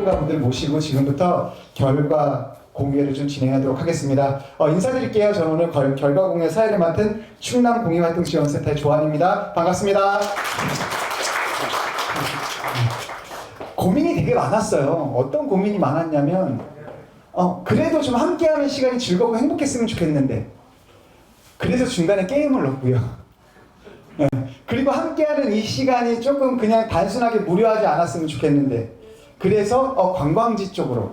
활동가분들 모시고 지금부터 결과 공유회를 좀 진행하도록 하겠습니다. 인사드릴게요. 저는 오늘 결과 공유회 사회를 맡은 충남 공익활동지원센터의 조한입니다. 반갑습니다. 고민이 되게 많았어요. 어떤 고민이 많았냐면 그래도 좀 함께하는 시간이 즐겁고 행복했으면 좋겠는데, 그래서 중간에 게임을 넣고요. 그리고 함께하는 이 시간이 조금 그냥 단순하게 무료하지 않았으면 좋겠는데, 그래서 관광지 쪽으로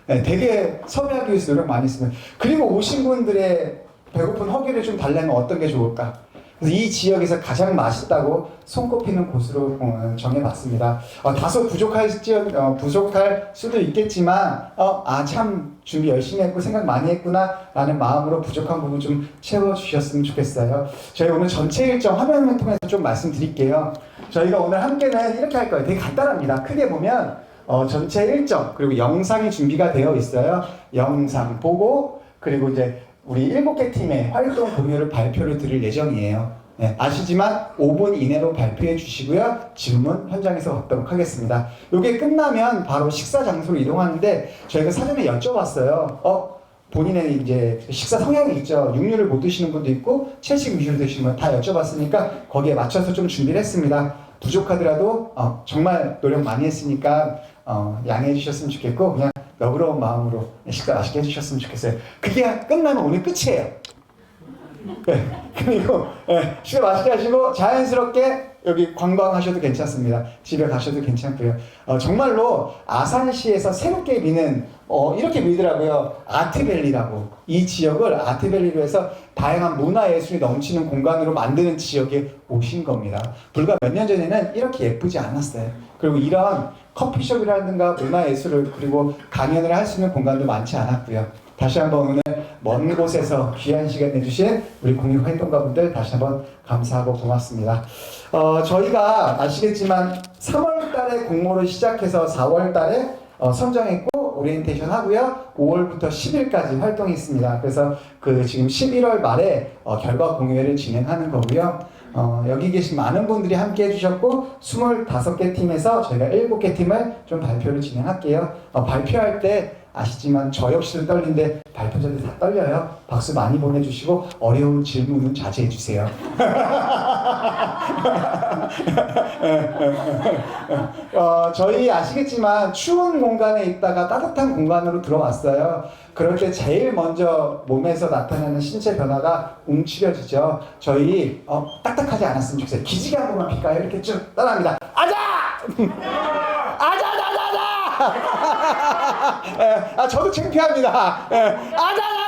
되게 섭외하기 위해서 노력 많이 했습니다. 그리고 오신 분들의 배고픈 허기를 좀 달래면 어떤 게 좋을까? 그래서 이 지역에서 가장 맛있다고 손꼽히는 곳으로 정해봤습니다. 다소 부족할 수도 있겠지만 참 준비 열심히 했고 생각 많이 했구나 라는 마음으로 부족한 부분 좀 채워주셨으면 좋겠어요. 저희 오늘 전체 일정 화면을 통해서 좀 말씀드릴게요. 저희가 오늘 함께는 이렇게 할 거예요. 되게 간단합니다. 크게 보면 전체 일정 그리고 영상이 준비가 되어 있어요. 영상 보고 그리고 이제 우리 7개 팀의 활동 공유를 발표를 드릴 예정이에요. 아시지만 5분 이내로 발표해 주시고요. 질문 현장에서 받도록 하겠습니다. 이게 끝나면 바로 식사 장소로 이동하는데, 저희가 사전에 여쭤봤어요. 본인의 이제 식사 성향이 있죠. 육류를 못 드시는 분도 있고 채식 위주로 드시는 분 다 여쭤봤으니까 거기에 맞춰서 좀 준비를 했습니다. 부족하더라도 정말 노력 많이 했으니까 양해해 주셨으면 좋겠고, 그냥 너그러운 마음으로 식사 맛있게 해주셨으면 좋겠어요. 그게 끝나면 오늘 끝이에요. 그리고 식사 맛있게 하시고 자연스럽게 여기 관광하셔도 괜찮습니다. 집에 가셔도 괜찮고요. 정말로 아산시에서 새롭게 미는 이렇게 미더라고요. 아트밸리라고. 이 지역을 아트밸리로 해서 다양한 문화예술이 넘치는 공간으로 만드는 지역에 오신 겁니다. 불과 몇 년 전에는 이렇게 예쁘지 않았어요. 그리고 이런 커피숍이라든가 문화예술을 그리고 강연을 할 수 있는 공간도 많지 않았고요. 다시 한번 오늘 먼 곳에서 귀한 시간 내주신 우리 공익활동가분들 다시 한번 감사하고 고맙습니다. 저희가 아시겠지만 3월 달에 공모를 시작해서 4월 달에 선정했고 오리엔테이션 하고요. 5월부터 10일까지 활동이 있습니다. 그래서 지금 11월 말에 결과 공유회를 진행하는 거고요. 여기 계신 많은 분들이 함께 해주셨고 25개 팀에서 저희가 7개 팀을 좀 발표를 진행할게요. 발표할 때 아시지만 저 역시도 떨리는데 발표자들 다 떨려요. 박수 많이 보내주시고 어려운 질문은 자제해주세요. 저희 아시겠지만 추운 공간에 있다가 따뜻한 공간으로 들어왔어요. 그럴 때 제일 먼저 몸에서 나타나는 신체 변화가 움츠려지죠. 저희 딱딱하지 않았으면 좋겠어요. 기지개 한 번만 필까요? 이렇게 쭉 따라합니다. 아자! 아자자자자! 저도 창피합니다. 아자자자자자!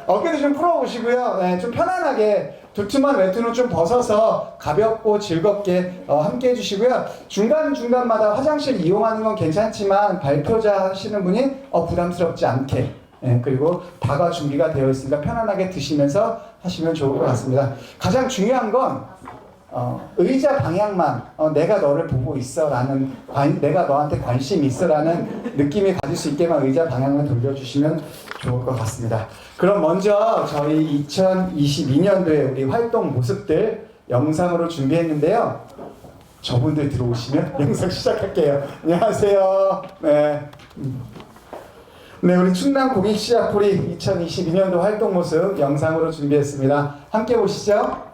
어깨도 좀 풀어보시고요. 좀 편안하게 두툼한 외투는 좀 벗어서 가볍고 즐겁게 함께 해주시고요. 중간중간마다 화장실 이용하는 건 괜찮지만 발표자 하시는 분이 부담스럽지 않게 그리고 다과 준비가 되어 있으니까 편안하게 드시면서 하시면 좋을 것 같습니다. 가장 중요한 건 의자 방향만 내가 너를 보고 있어 라는 내가 너한테 관심이 있어 라는 느낌을 가질 수 있게만 의자 방향을 돌려주시면 좋을 것 같습니다. 그럼 먼저 저희 2022년도에 우리 활동 모습들 영상으로 준비했는데요. 저분들 들어오시면 영상 시작할게요. 안녕하세요. 네, 우리 충남 공익시작풀이 2022년도 활동 모습 영상으로 준비했습니다. 함께 보시죠.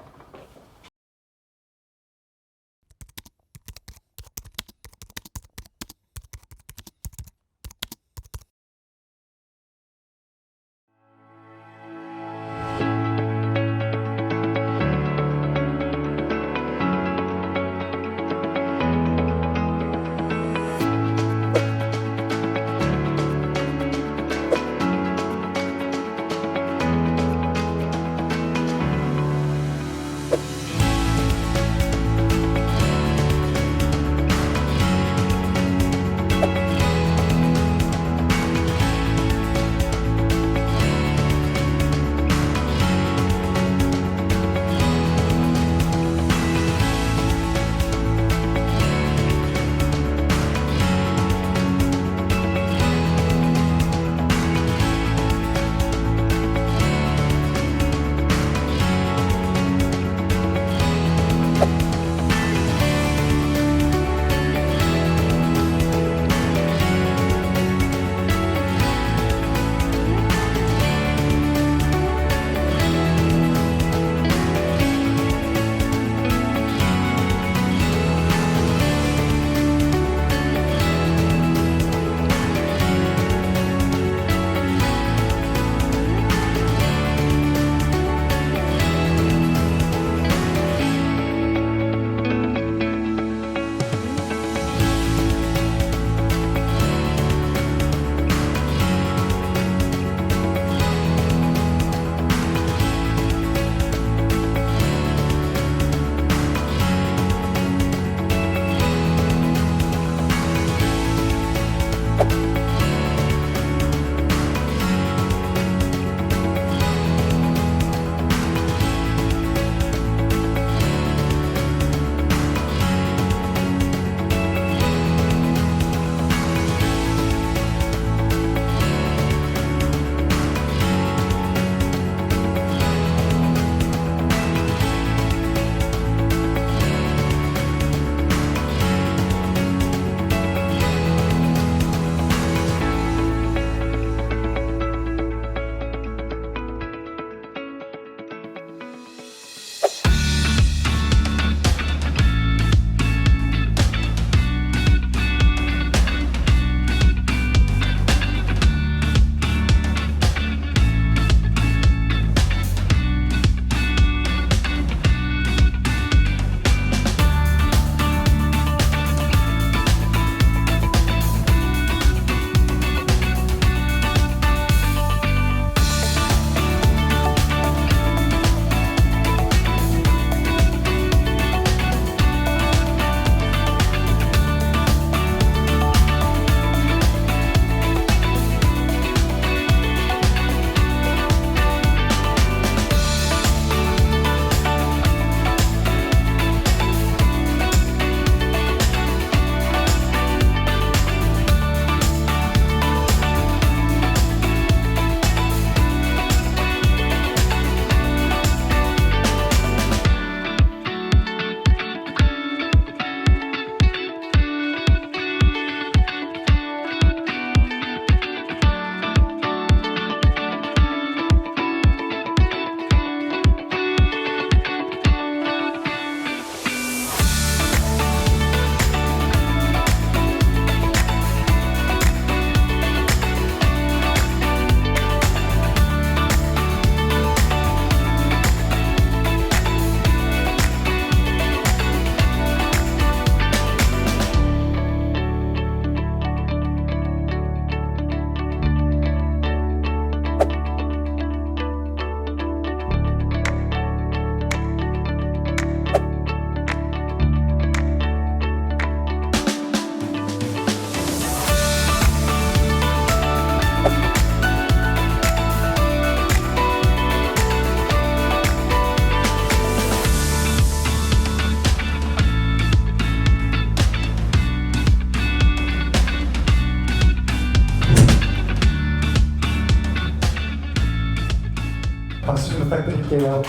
부탁드릴게요.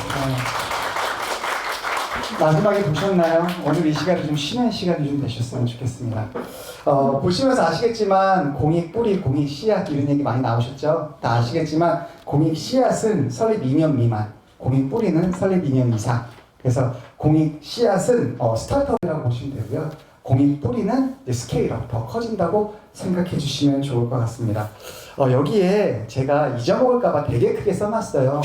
마지막에 보셨나요? 오늘 이 시간이 좀 쉬는 시간이 좀 되셨으면 좋겠습니다. 보시면서 아시겠지만 공익 뿌리, 공익 씨앗 이런 얘기 많이 나오셨죠? 다 아시겠지만 공익 씨앗은 설립 2년 미만, 공익 뿌리는 설립 2년 이상. 그래서 공익 씨앗은 스타트업이라고 보시면 되고요. 공익 뿌리는 스케일업, 더 커진다고 생각해 주시면 좋을 것 같습니다. 여기에 제가 잊어먹을까봐 되게 크게 써놨어요.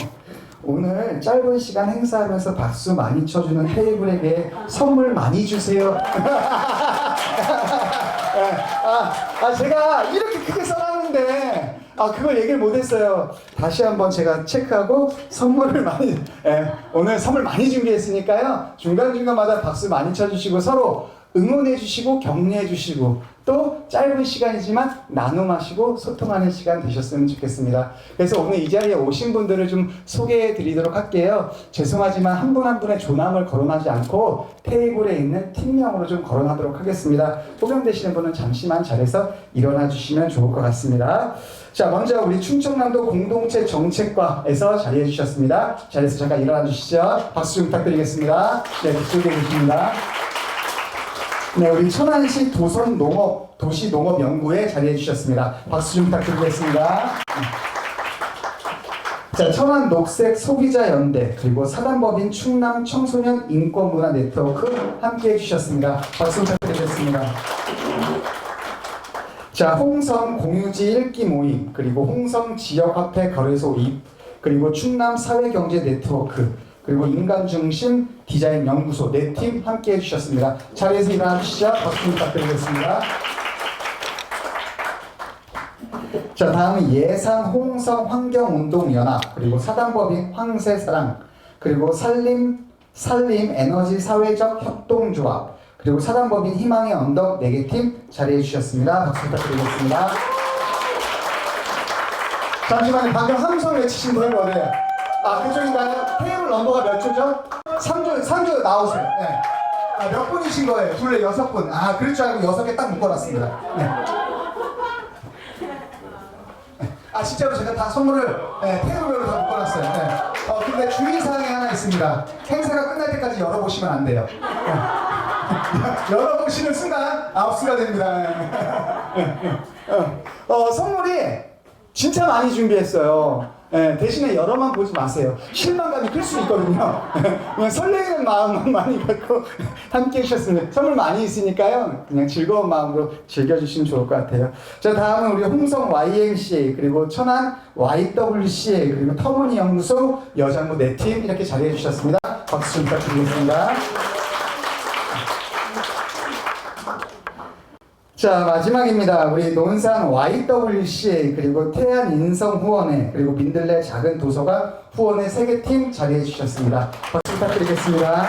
오늘 짧은 시간 행사하면서 박수 많이 쳐주는 테이블에게 선물 많이 주세요. 제가 이렇게 크게 써놨는데 그걸 얘기를 못했어요. 다시 한번 제가 체크하고 선물을 많이 오늘 선물 많이 준비했으니까요. 중간중간마다 박수 많이 쳐주시고 서로 응원해 주시고 격려해 주시고 또 짧은 시간이지만 나눔하시고 소통하는 시간 되셨으면 좋겠습니다. 그래서 오늘 이 자리에 오신 분들을 좀 소개해 드리도록 할게요. 죄송하지만 한 분 한 분의 조남을 거론하지 않고 테이블에 있는 팀명으로 좀 거론하도록 하겠습니다. 호명되시는 분은 잠시만 자리에서 일어나 주시면 좋을 것 같습니다. 자, 먼저 우리 충청남도 공동체 정책과에서 자리해 주셨습니다. 자리에서 잠깐 일어나 주시죠. 박수 좀 부탁드리겠습니다. 네, 그쪽에 계십니다. 네, 우리 천안시 도시농업연구에 자리해 주셨습니다. 박수 좀 부탁드리겠습니다. 자, 천안 녹색 소비자 연대 그리고 사단법인 충남 청소년 인권문화 네트워크 함께 해주셨습니다. 박수 부탁드리겠습니다. 자, 홍성 공유지 읽기 모임 그리고 홍성 지역화폐 거래소 입 그리고 충남 사회경제 네트워크 그리고 인간중심 디자인 연구소 네 팀 함께 해주셨습니다. 자리에서 일어나 주시죠. 박수 부탁드리겠습니다. 자, 다음은 예산 홍성 환경운동연합 그리고 사단법인 황새사랑 그리고 산림 에너지 사회적 협동조합 그리고 사단법인 희망의 언덕 4개 팀 자리해 주셨습니다. 박수 부탁드리겠습니다. 잠시만요. 방금 함성 외치신 분이 어디에요? 그쪽인가요? 테이블 넘버가 몇 조죠? 3조 나오세요. 네. 몇 분이신 거예요? 둘레 6분. 그럴 줄 알고 6개 딱 묶어놨습니다. 네. 진짜로 제가 다 선물을 테이블별로 다 묶어놨어요. 네. 근데 주의사항이 하나 있습니다. 행사가 끝날 때까지 열어보시면 안 돼요. 열어보시는 순간 아웃수가 됩니다. 선물이 진짜 많이 준비했어요. 대신에 여러만 보지 마세요. 실망감이 클 수 있거든요. 그냥 설레는 마음만 많이 갖고 함께 해주셨습니다. 선물 많이 있으니까요. 그냥 즐거운 마음으로 즐겨주시면 좋을 것 같아요. 자, 다음은 우리 홍성 YMCA 그리고 천안 YWCA 그리고 터무니 연구소 여장부 4팀 이렇게 자리해 주셨습니다. 박수 좀 부탁드리겠습니다. 자, 마지막입니다. 우리 논산 YWCA 그리고 태안인성후원회 그리고 민들레 작은 도서관 후원회 3개 팀 자리해 주셨습니다. 박수 부탁드리겠습니다.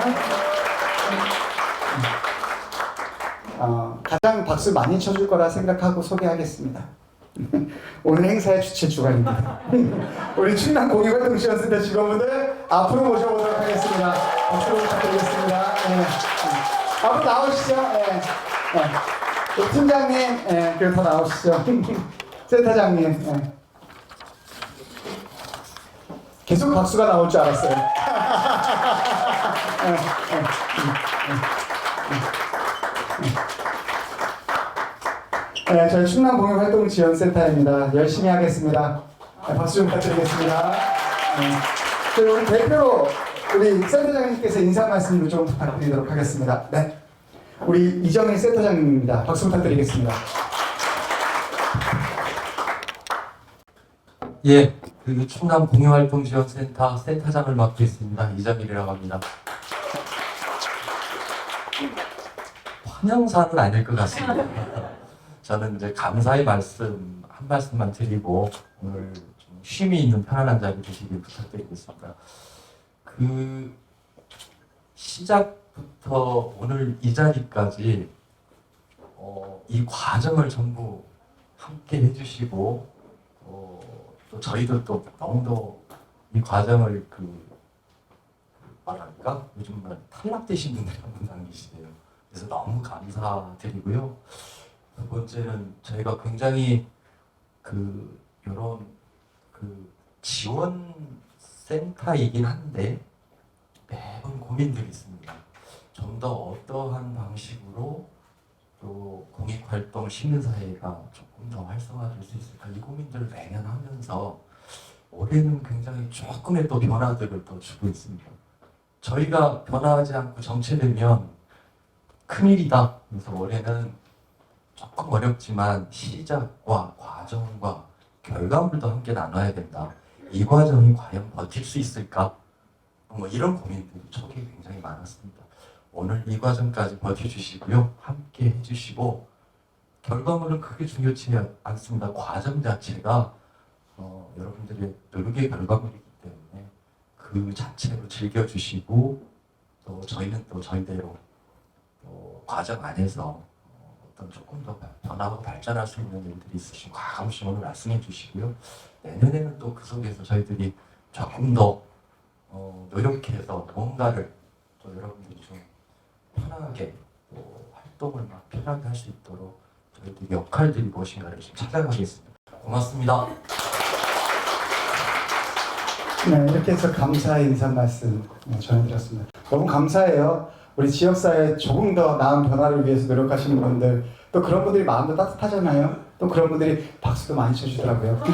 가장 박수 많이 쳐줄 거라 생각하고 소개하겠습니다. 오늘 행사의 주최 주관입니다. 우리 충남 공익활동지원센터 직원분들 앞으로 모셔보도록 하겠습니다. 박수 부탁드리겠습니다. 앞으로 나오시죠. 팀장님, 그리고 더 나오시죠. 센터장님. 계속 박수가 나올 줄 알았어요. 저희 충남공익활동지원센터입니다. 열심히 하겠습니다. 박수 좀 부탁드리겠습니다. 그리고 우리 대표로 우리 센터장님께서 인사 말씀을 좀 부탁드리도록 하겠습니다. 네. 우리 이정희 센터장님입니다. 박수 부탁드리겠습니다. 예, 그 충남 공유활동지원센터 센터장을 맡고 있습니다. 이정일이라고 합니다. 환영사는 아닐 것 같습니다. 저는 이제 감사의 말씀 한 말씀만 드리고 오늘 좀 쉼이 있는 편안한 자리 되시길 부탁드리겠습니다. 그 시작부터 오늘 이 자리까지 이 과정을 전부 함께 해주시고 또 저희들도 너무도 이 과정을 말할까? 요즘 탈락되신 분들이 한 분 안 계시네요. 그래서 너무 감사드리고요. 두 번째는 저희가 굉장히 이런 지원 센터이긴 한데 매번 고민들이 있습니다. 좀 더 어떠한 방식으로 또 공익활동 시민사회가 조금 더 활성화될 수 있을까, 이 고민들을 매년 하면서 올해는 굉장히 조금의 또 변화들을 또 주고 있습니다. 저희가 변화하지 않고 정체되면 큰일이다. 그래서 올해는 조금 어렵지만 시작과 과정과 결과물도 함께 나눠야 된다. 이 과정이 과연 버틸 수 있을까? 뭐 이런 고민들이 초기에 굉장히 많았습니다. 오늘 이 과정까지 버텨주시고요. 함께 해주시고, 결과물은 크게 중요치 않습니다. 과정 자체가 여러분들의 노력의 결과물이기 때문에 그 자체로 즐겨주시고, 또 저희는 또 저희대로 또 과정 안에서 어떤 조금 더 변화하고 발전할 수 있는 일들이 있으시면 가끔씩 오늘 말씀해 주시고요. 내년에는 또 그 속에서 저희들이 조금 더 노력해서 뭔가를 또 여러분들이 좀 편하게 또 활동을 막 편하게 할 수 있도록 저희들의 역할들이 무엇인가를 좀 찾아가겠습니다. 고맙습니다. 네, 이렇게 해서 감사의 인사 말씀 전해드렸습니다. 너무 감사해요. 우리 지역사회에 조금 더 나은 변화를 위해서 노력하시는 분들, 또 그런 분들이 마음도 따뜻하잖아요. 또 그런 분들이 박수도 많이 쳐주더라고요. 네,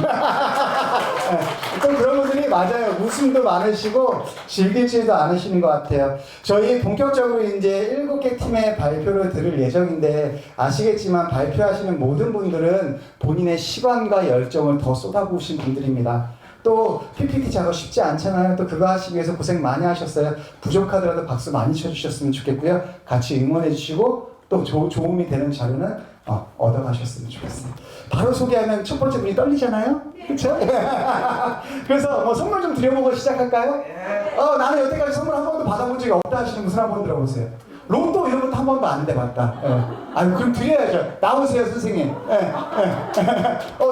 또 그런 분들이 맞아요. 웃음도 많으시고 즐기지도 않으시는 것 같아요. 저희 본격적으로 이제 7개 팀의 발표를 들을 예정인데, 아시겠지만 발표하시는 모든 분들은 본인의 시간과 열정을 더 쏟아부으신 분들입니다. 또 PPT 작업 쉽지 않잖아요. 또 그거 하시기 위해서 고생 많이 하셨어요. 부족하더라도 박수 많이 쳐주셨으면 좋겠고요. 같이 응원해 주시고 또 도움이 되는 자료는 얻어가셨으면 좋겠어요. 바로 소개하면 첫 번째 분이 떨리잖아요. 그렇죠? 그래서 뭐 선물 좀 드려보고 시작할까요? 나는 여태까지 선물 한 번도 받아본 적이 없다 하시는 분은 한번 들어보세요. 로또 이런 것도 한 번도 안 돼봤다. 아유, 그럼 드려야죠. 나오세요, 선생님.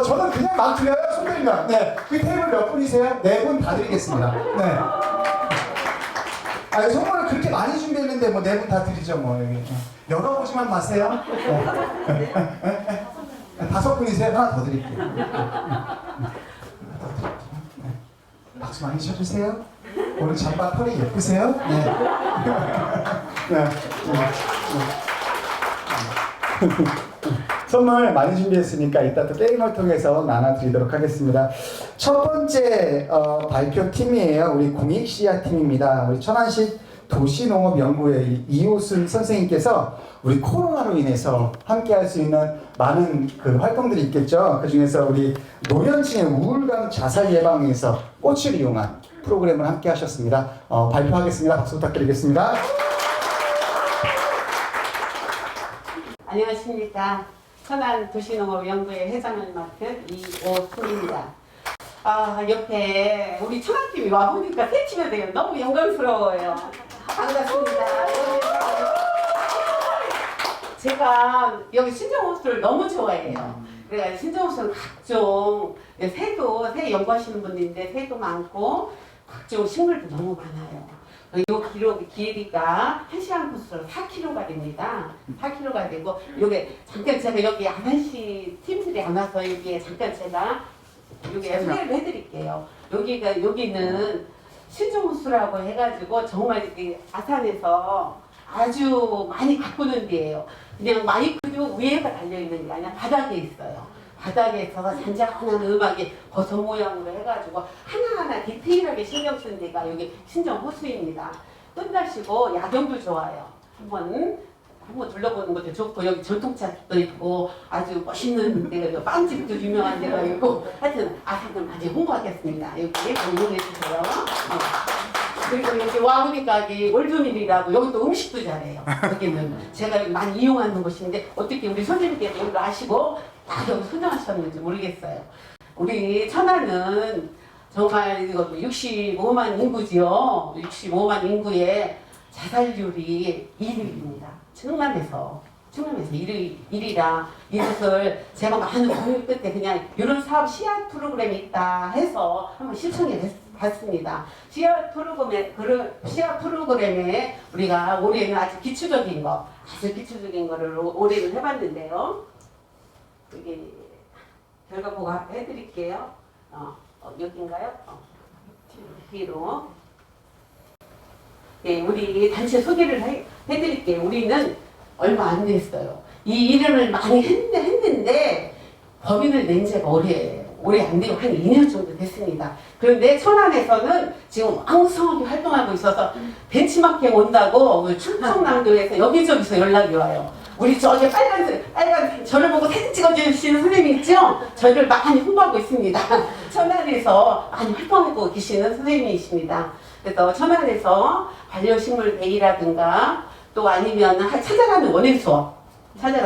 저는 그냥 막 드려요, 손 들면. 네. 그 테이블 몇 분이세요? 4분 다 드리겠습니다. 네. 선물을 그렇게 많이 준비했는데 뭐 4분 다 드리죠, 뭐. 여기. 열어보지만 마세요. 네. 5분이세요? 하나 더 드릴게요. 박수 많이 쳐주세요. 오늘 잠바 털이 예쁘세요? 네. 네. 선물 많이 준비했으니까 이따 또 게임을 통해서 나눠드리도록 하겠습니다. 첫 번째 발표 팀이에요. 우리 공익시야 팀입니다. 우리 천안시 도시농업연구회 이호순 선생님께서 우리 코로나로 인해서 함께 할 수 있는 많은 그 활동들이 있겠죠. 그 중에서 우리 노년층의 우울감 자살 예방에서 꽃을 이용한 프로그램을 함께 하셨습니다. 발표하겠습니다. 박수 부탁드리겠습니다. 안녕하십니까. 천안 도시농업연구회 회장을 맡은 이호순입니다. 옆에 우리 천안팀이 와보니까 새 팀이 돼요. 너무 영광스러워요. 반갑습니다. 제가 여기 신정호수를 너무 좋아해요. 그래서 신정호수는 각종 새도 연구하시는 분인데 새도 많고 각종 식물도 너무 많아요. 요 길이가 1시간 코스로 4km가 됩니다. 4km가 되고, 요게 잠깐 제가 여기 아산시 팀들이 안 와서 여기에 잠깐 제가 요게 소개를 해드릴게요. 여기는 신정호수라고 해가지고 정말 이렇게 아산에서 아주 많이 가꾸는 데예요. 그냥 마이크도 위에가 달려있는 게 아니라 바닥에 있어요. 바닥에 있어서 잔잔한 음악이 버섯 모양으로 해가지고 하나하나 디테일하게 신경 쓴 데가 여기 신정호수입니다. 끝나시고 야경도 좋아요. 한번 둘러보는 것도 좋고, 여기 전통차도 있고 아주 멋있는 데가, 빵집도 유명한 데가 있고, 하여튼 아산을 많이 홍보하겠습니다. 여기 방문해 주세요. 그리고 여기 와보니까 여기 올드밀이라고, 여기 또 음식도 잘해요. 여기는 제가 많이 이용하는 곳인데 어떻게 우리 선생님께서 이걸 아시고 다 여기 선정하셨는지 모르겠어요. 우리 천안은 정말 이거 65만 인구지요. 65만 인구의 자살률이 1위입니다. 충남에서 1위라 이것을 제가 많은 고민 끝에 그냥 이런 사업 씨앗 프로그램이 있다 해서 한번 신청해 봤습니다. 씨앗 프로그램에 우리가 올해는 아주 기초적인 거를 올해는 해봤는데요. 여기 결과 보고 해드릴게요. 여기인가요? 뒤로. 네, 우리 단체 소개를 해드릴게요. 우리는 얼마 안 됐어요. 이 이름을 많이 했는데 법인을 낸 지가 오래 안 되고 한 2년 정도 됐습니다. 그런데 천안에서는 지금 왕성하게 활동하고 있어서 벤치마킹 온다고 충청남도에서 여기저기서 연락이 와요. 우리 저기 빨간 저를 보고 사진 찍어주시는 선생님 있죠? 저를 많이 홍보하고 있습니다. 천안에서 많이 활동하고 계시는 선생님이십니다. 그래서 천안에서 반려식물 데이라든가 또 아니면 찾아가는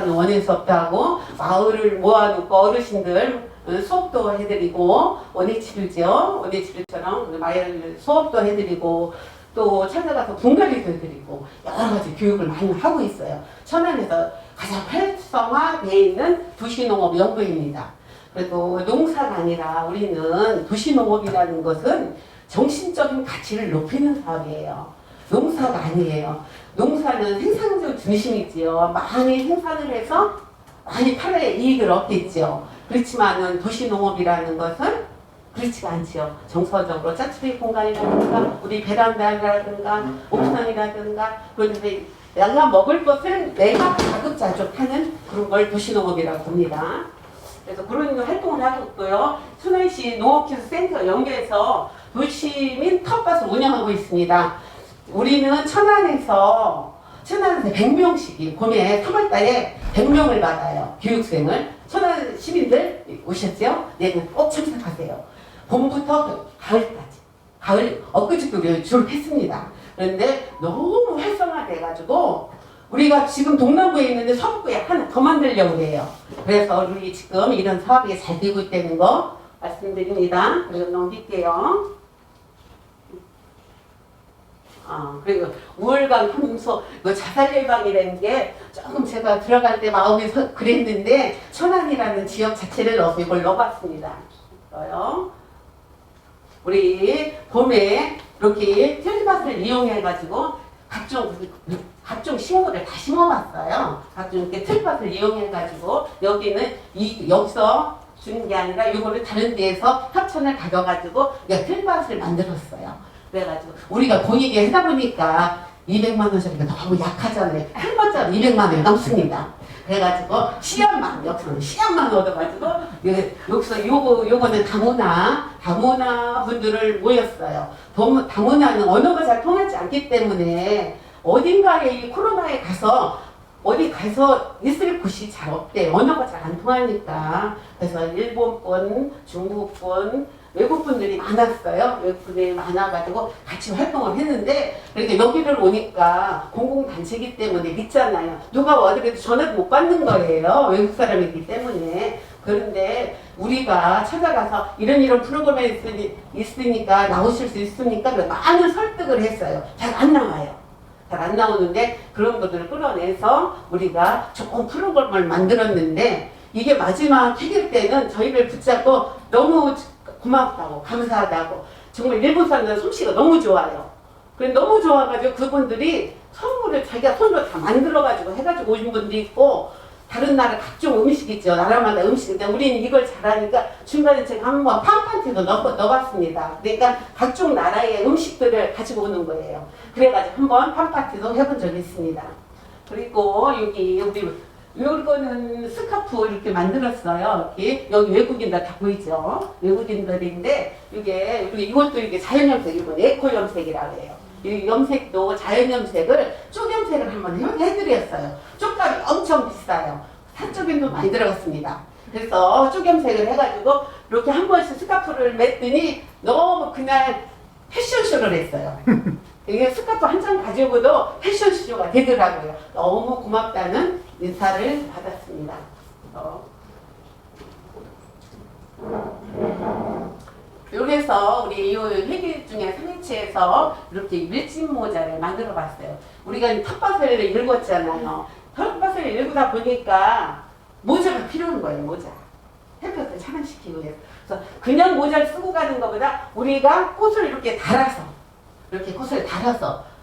원예수업도 하고 마을을 모아놓고 어르신들 수업도 해드리고 원예치료처럼 마을 수업도 해드리고 또 찾아가서 분갈이도 해드리고 여러 가지 교육을 많이 하고 있어요. 천안에서 가장 활성화되어 있는 도시농업연구입니다. 그래도 농사가 아니라 우리는 도시농업이라는 것은 정신적인 가치를 높이는 사업이에요. 농사가 아니에요. 농사는 생산적 중심이지요. 많이 생산을 해서 많이 팔아야 이익을 얻겠죠. 그렇지만은 도시농업이라는 것은 그렇지가 않지요. 정서적으로 짜투리 공간이라든가 우리 베란다라든가 옥상이라든가 그런데 내가 먹을 것을 내가 자급자족하는 그런 걸 도시농업이라고 합니다. 그래서 그런 활동을 하고 있고요. 천안시 농업기술센터 연계해서 도시민 텃밭을 운영하고 있습니다. 우리는 천안에서 100명씩이 봄에 3월달에 100명을 받아요. 교육생을. 천안 시민들 오셨죠? 네, 꼭 참석하세요. 봄부터 가을 엊그저께 우리 졸업했습니다. 그런데 너무 활성화돼가지고 우리가 지금 동남부에 있는데 서북부에 하나 더 만들려고 해요. 그래서 우리 지금 이런 사업이 잘 되고 있다는 거 말씀드립니다. 그리고 넘길게요. 그리고 우울감 감소, 자살 예방이라는 게 조금 제가 들어갈 때 마음이 그랬는데 천안이라는 지역 자체를 넣어서 이걸 넣어봤습니다. 우리 봄에 이렇게 틀밭을 이용해가지고 각종 식물을 다 심어봤어요. 각종 이렇게 틀밭을 이용해가지고 여기서 주는 게 아니라 이거를 다른 데에서 협찬을 받아가지고 틀밭을 만들었어요. 그래가지고 우리가 공익에 하다 보니까 200만 원짜리가 너무 약하잖아요. 한 번짜리 200만 원이 넘습니다. 그래가지고 씨앗만 얻어가지고 여기서 요거는 다문화 분들을 모였어요. 다문화는 언어가 잘 통하지 않기 때문에 어딘가에 이 코로나에 가서 어디 가서 있을 곳이 잘 없대요. 언어가 잘 안 통하니까. 그래서 일본분, 중국분, 외국분들이 많았어요. 외국분들이 많아가지고 같이 활동을 했는데, 그러니까 여기를 오니까 공공단체이기 때문에 믿잖아요. 누가 와도 전화도 못 받는 거예요. 외국 사람이기 때문에. 그런데 우리가 찾아가서 이런 프로그램이 있으니까 나오실 수 있으니까 많은 설득을 했어요. 잘 안 나와요. 잘 안 나오는데 그런 분들을 끌어내서 우리가 좋은 프로그램을 만들었는데 이게 마지막 해결 때는 저희를 붙잡고 너무 고맙다고 감사하다고 정말 일본 사람들 솜씨가 너무 좋아요. 그래 너무 좋아가지고 그분들이 선물을 자기가 손으로 다 만들어가지고 해가지고 오신 분도 있고 다른 나라 각종 음식 있죠. 나라마다 음식인데 우리는 이걸 잘하니까 중간에 제가 한번 팜판티도 넣어봤습니다. 그러니까 각종 나라의 음식들을 가지고 오는 거예요. 그래가지고 한번 팜판티도 해본 적이 있습니다. 그리고 여기 우리 요거는 스카프 이렇게 만들었어요. 이렇게 여기 외국인들 다 보이죠? 외국인들인데 이것도 이게 자연염색, 이건 에코염색이라고 해요. 이 염색도 자연염색을 쪽염색을 한번 해드렸어요. 쪽값이 엄청 비싸요. 4쪽인도 많이 들어갔습니다. 그래서 쪽염색을 해가지고 이렇게 한 번씩 스카프를 맸더니 너무 그날 패션쇼를 했어요. 이게 스카프 한 장 가지고도 패션쇼가 되더라고요. 너무 고맙다는 인사를 받았습니다. 그래서 우리 이 회계 중에 3회치에서 이렇게 밀짚 모자를 만들어 봤어요. 우리가 텃밭을 읽었잖아요. 텃밭을 읽다 보니까 모자가 필요한 거예요. 모자. 햇볕을 차단시키기 위해서. 그래서 그냥 모자를 쓰고 가는 것보다 우리가 꽃을 이렇게 달아서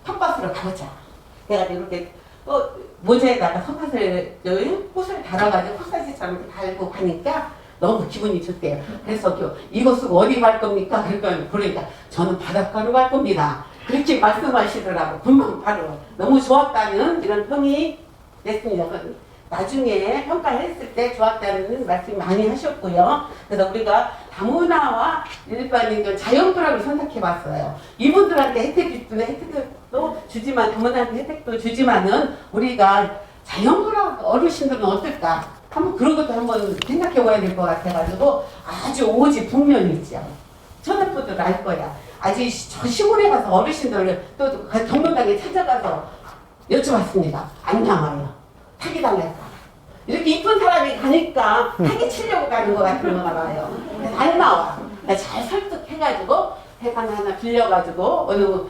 텃밭으로 가보자. 그래가지고 이렇게 모자에다가 꽃을 달아가지고 꽃사지처럼 달고 가니까 너무 기분이 좋대요. 그래서 이거 쓰고 어디 갈 겁니까? 그러니까 저는 바닷가로 갈 겁니다. 그렇게 말씀하시더라고. 금방 바로 너무 좋았다는 이런 평이 냈습니다. 나중에 평가를 했을 때 좋았다는 말씀 많이 하셨고요. 그래서 우리가 다문화와 일반인 자연불학을 선택해봤어요. 이분들한테 혜택이 주는 혜택도 주지만 다문화한테 혜택도 주지만은 우리가 자연불학 어르신들은 어떨까? 한번 그런 것도 한번 생각해봐야 될 것 같아가지고 아주 오지 북면이 있죠. 천하포들 알 거야. 아주 저 시골에 가서 어르신들을 또 경로당에 찾아가서 여쭤봤습니다. 안 나와요. 사기당할까. 이렇게 이쁜 사람이 가니까 사기치려고 가는 것 같은 거 봐요. 안 나와. 잘 설득해가지고 대상 하나 빌려가지고 어느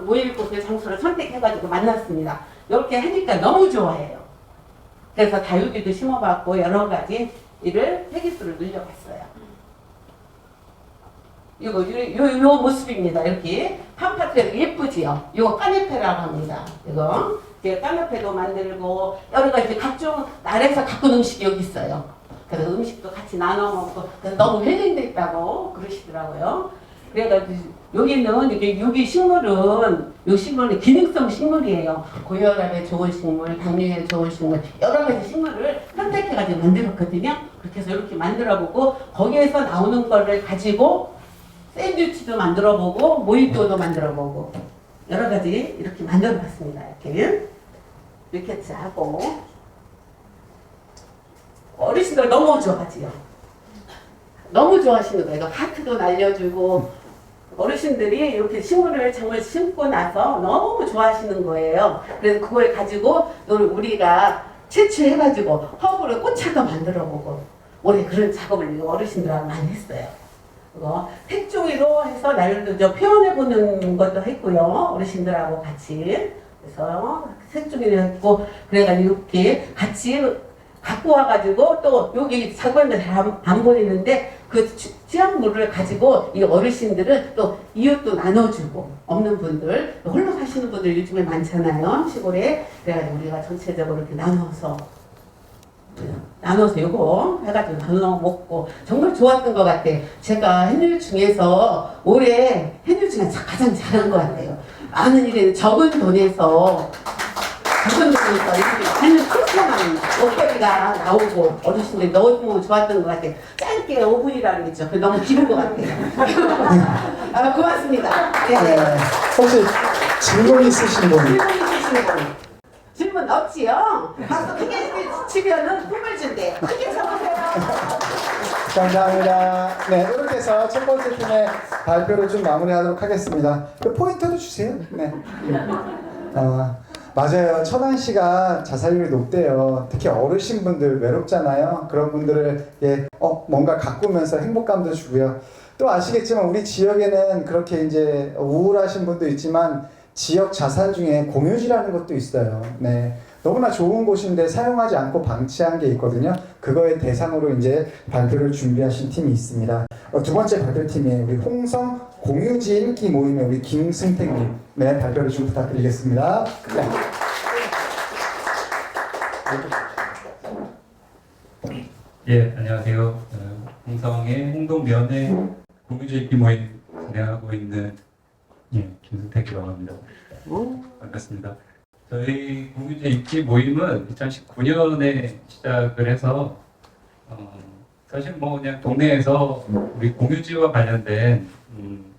모일 곳의 장소를 선택해가지고 만났습니다. 이렇게 하니까 너무 좋아해요. 그래서 다육이도 심어봤고 여러 가지 일을 폐기수를 늘려봤어요. 요 모습입니다. 이렇게 판파트가 예쁘지요. 이거 까네페라고 합니다. 이거 까네페도 만들고 여러 가지 각종 나라에서 갖고 온 음식이 여기 있어요. 그래서 음식도 같이 나눠 먹고 너무 힐링됐다고 그러시더라고요. 그래가지고 여기는 여기 식물은 요 식물은 기능성 식물이에요. 고혈압에 좋은 식물, 당뇨에 좋은 식물 여러 가지 식물을 선택해가지고 만들었거든요. 그렇게 해서 이렇게 만들어보고 거기에서 나오는 거를 가지고 샌드위치도 만들어보고 모히또도 만들어보고 여러 가지 이렇게 만들어봤습니다. 이렇게 하고 어르신들 너무 좋아하지요. 너무 좋아하시는 거예요. 하트도 날려주고 어르신들이 이렇게 식물을 정말 심고 나서 너무 좋아하시는 거예요. 그래서 그걸 가지고 우리가 채취해가지고 허브를 꽃차도 만들어보고 올해 그런 작업을 어르신들하고 많이 했어요. 색종이로 해서 날도 표현해보는 것도 했고요. 어르신들하고 같이. 그래서 색종이를 했고, 그래가지고 이렇게 같이 갖고 와가지고 또 여기 작업하는데 잘 안 보이는데 그 취향물을 가지고 이 어르신들은 또 이웃도 나눠주고 없는 분들, 홀로 사시는 분들 요즘에 많잖아요. 시골에. 그래가지고 우리가 전체적으로 이렇게 나눠서 요거 해가지고 나눠 먹고 정말 좋았던 것 같아요. 제가 해늘 중에서 올해 해늘 중에 가장 잘한 것 같아요. 많은 일에 적은 돈에서 이렇게 해늘 크리스마스 먹거리가 나오고 어르신들이 너무 좋았던 것 같아요. 짧게 5분이라는 게 있죠. 너무 길은 것 같아요. 고맙습니다. 네. 혹시 질문 있으신 분? 질문 없지요? 박수 크게 치면은 품을 준대. 크게 쳐보세요. 감사합니다. 네, 이렇게 해서 첫 번째 팀의 발표를 좀 마무리하도록 하겠습니다. 그 포인트도 주세요. 네. 맞아요. 천안시가 자살률이 높대요. 특히 어르신분들 외롭잖아요. 그런 분들을 뭔가 가꾸면서 행복감도 주고요. 또 아시겠지만 우리 지역에는 그렇게 이제 우울하신 분도 있지만 지역 자살 중에 공유지라는 것도 있어요. 네. 너무나 좋은 곳인데 사용하지 않고 방치한 게 있거든요. 그거의 대상으로 이제 발표를 준비하신 팀이 있습니다. 두 번째 발표팀이 우리 홍성 공유지 인기 모임의 우리 김승택님, 네, 발표를 좀 부탁드리겠습니다. 네. 예, 안녕하세요. 홍성의 홍동면의 공유지 인기 모임 진행하고 있는 김승택이라고 합니다. 반갑습니다. 저희 공유지 인기 모임은 2019년에 시작을 해서 사실 뭐 그냥 동네에서 우리 공유지와 관련된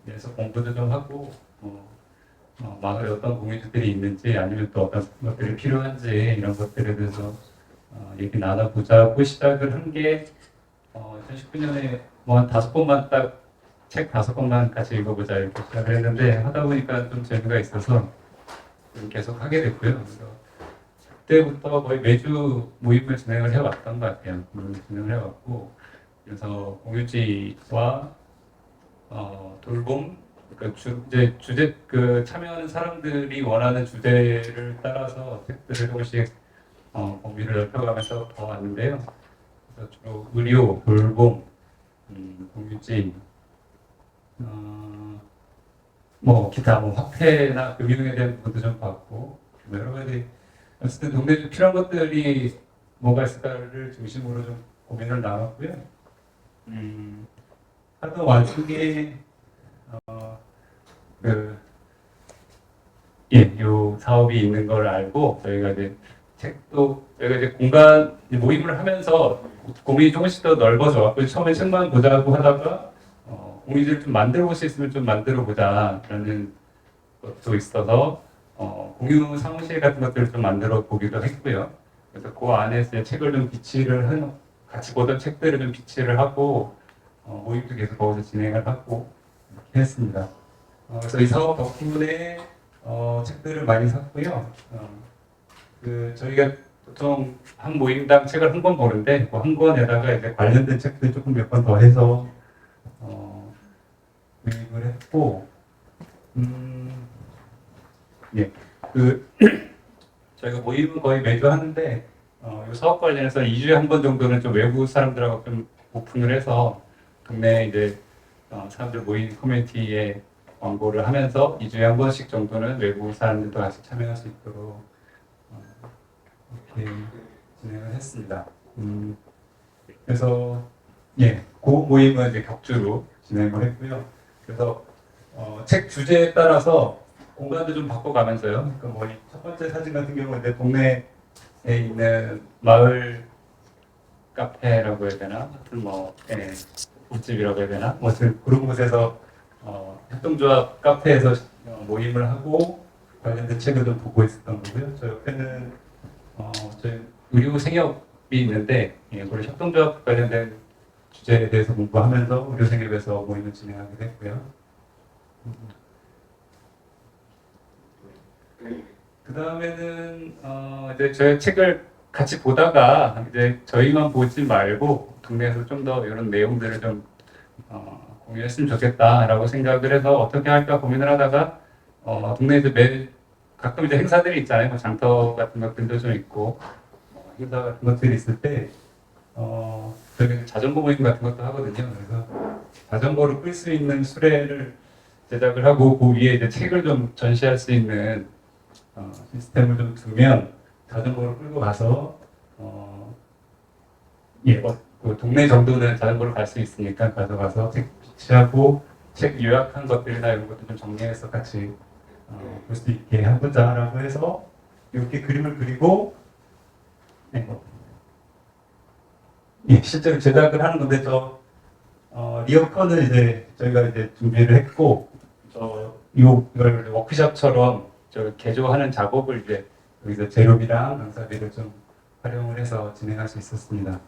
데서 공부도 좀 하고 마을에 어떤 공유지들이 있는지 아니면 또 어떤 것들이 필요한지 이런 것들에 대해서 얘기 나눠보자고 시작을 한 게 2019년에 뭐 한 5권만 딱 책 5권만 같이 읽어보자 이렇게 시작을 했는데 하다 보니까 좀 재미가 있어서 계속 하게 됐고요. 그래서 그때부터 거의 매주 모임을 진행을 해왔던 것 같아요. 진행을 해왔고 그래서 공유지와 돌봄 이제 주제 참여하는 사람들이 원하는 주제를 따라서 책들을 조금씩 범위를 넓혀가면서 더 왔는데요. 그래서 주로 의료, 돌봄, 공유지, 뭐 기타 화폐나 금융에 대한 부분도 좀 봤고 여러 가지 어쨌든 동네에 필요한 것들이 뭐가 있을까를 중심으로 좀 고민을 나눴고요. 하던 와중에 요 사업이 있는 걸 알고 저희가 이제 저희가 이제 공간 모임을 하면서 고민이 조금씩 더 넓어져 갖고 처음에 책만 보자고 하다가 공유지를 좀 만들어 볼 수 있으면 좀 만들어 보자라는 것도 있어서 공유 사무실 같은 것들을 좀 만들어 보기도 했고요. 그래서 그 안에서 이제 책을 좀 같이 보던 책들을 좀 비치를 하고 모임도 계속 거기서 진행을 하고 이렇게 했습니다. 그래서 이 사업 덕분에 책들을 많이 샀고요. 저희가 보통 한 모임당 책을 한 권 보는데 그 한 권에다가 이제 관련된 책들 조금 몇 권 더 해서 구입을 했고, 저희가 모임은 거의 매주 하는데 이 사업 관련해서 2주에 한 번 정도는 좀 외부 사람들하고 좀 오픈을 해서 국내 이제 사람들 모임 커뮤니티에 광고를 하면서 2주에 한 번씩 정도는 외부 사람들도 같이 참여할 수 있도록 이렇게 진행을 했습니다. 그래서 그 모임은 이제 격주로 진행을 했고요. 그래서 책 주제에 따라서 공간도 좀 바꿔가면서요. 그러니까 뭐 첫 번째 사진 같은 경우는 이제 동네에 있는 마을 카페라고 해야 되나, 하여튼 옷집이라고 해야 되나, 그런 곳에서 협동조합 카페에서 모임을 하고 관련된 책을 좀 보고 있었던 거고요. 저 옆에는 저희 의료 생협이 있는데 우리 협동조합 관련된 주제에 대해서 공부하면서 의료 생협에서 모임을 진행하기도 했고요. 그 다음에는 이제 저희 책을 같이 보다가 이제 저희만 보지 말고 동네에서 좀 더 이런 내용들을 좀 공유했으면 좋겠다라고 생각을 해서 어떻게 할까 고민을 하다가 동네에서 가끔 이제 행사들이 있잖아요. 뭐 장터 같은 것들도 좀 있고 행사 같은 것들이 있을 때 저희 자전거 모임 같은 것도 하거든요. 그래서 자전거를 끌 수 있는 수레를 제작을 하고 그 위에 이제 책을 좀 전시할 수 있는 시스템을 좀 두면 자전거를 끌고 가서 그 동네 정도는 자전거를 갈 수 있으니까 가져가서 책 비치하고 책 요약한 것들이나 이런 것도 좀 정리해서 같이 볼 수 있게 해보자라고 해서 이렇게 그림을 그리고 실제로 제작을 하는 건데 리어커는 이제 저희가 이제 준비를 했고 이걸 워크숍처럼 개조하는 작업을 이제 여기서 재료비랑 강사비를 좀 활용을 해서 진행할 수 있었습니다.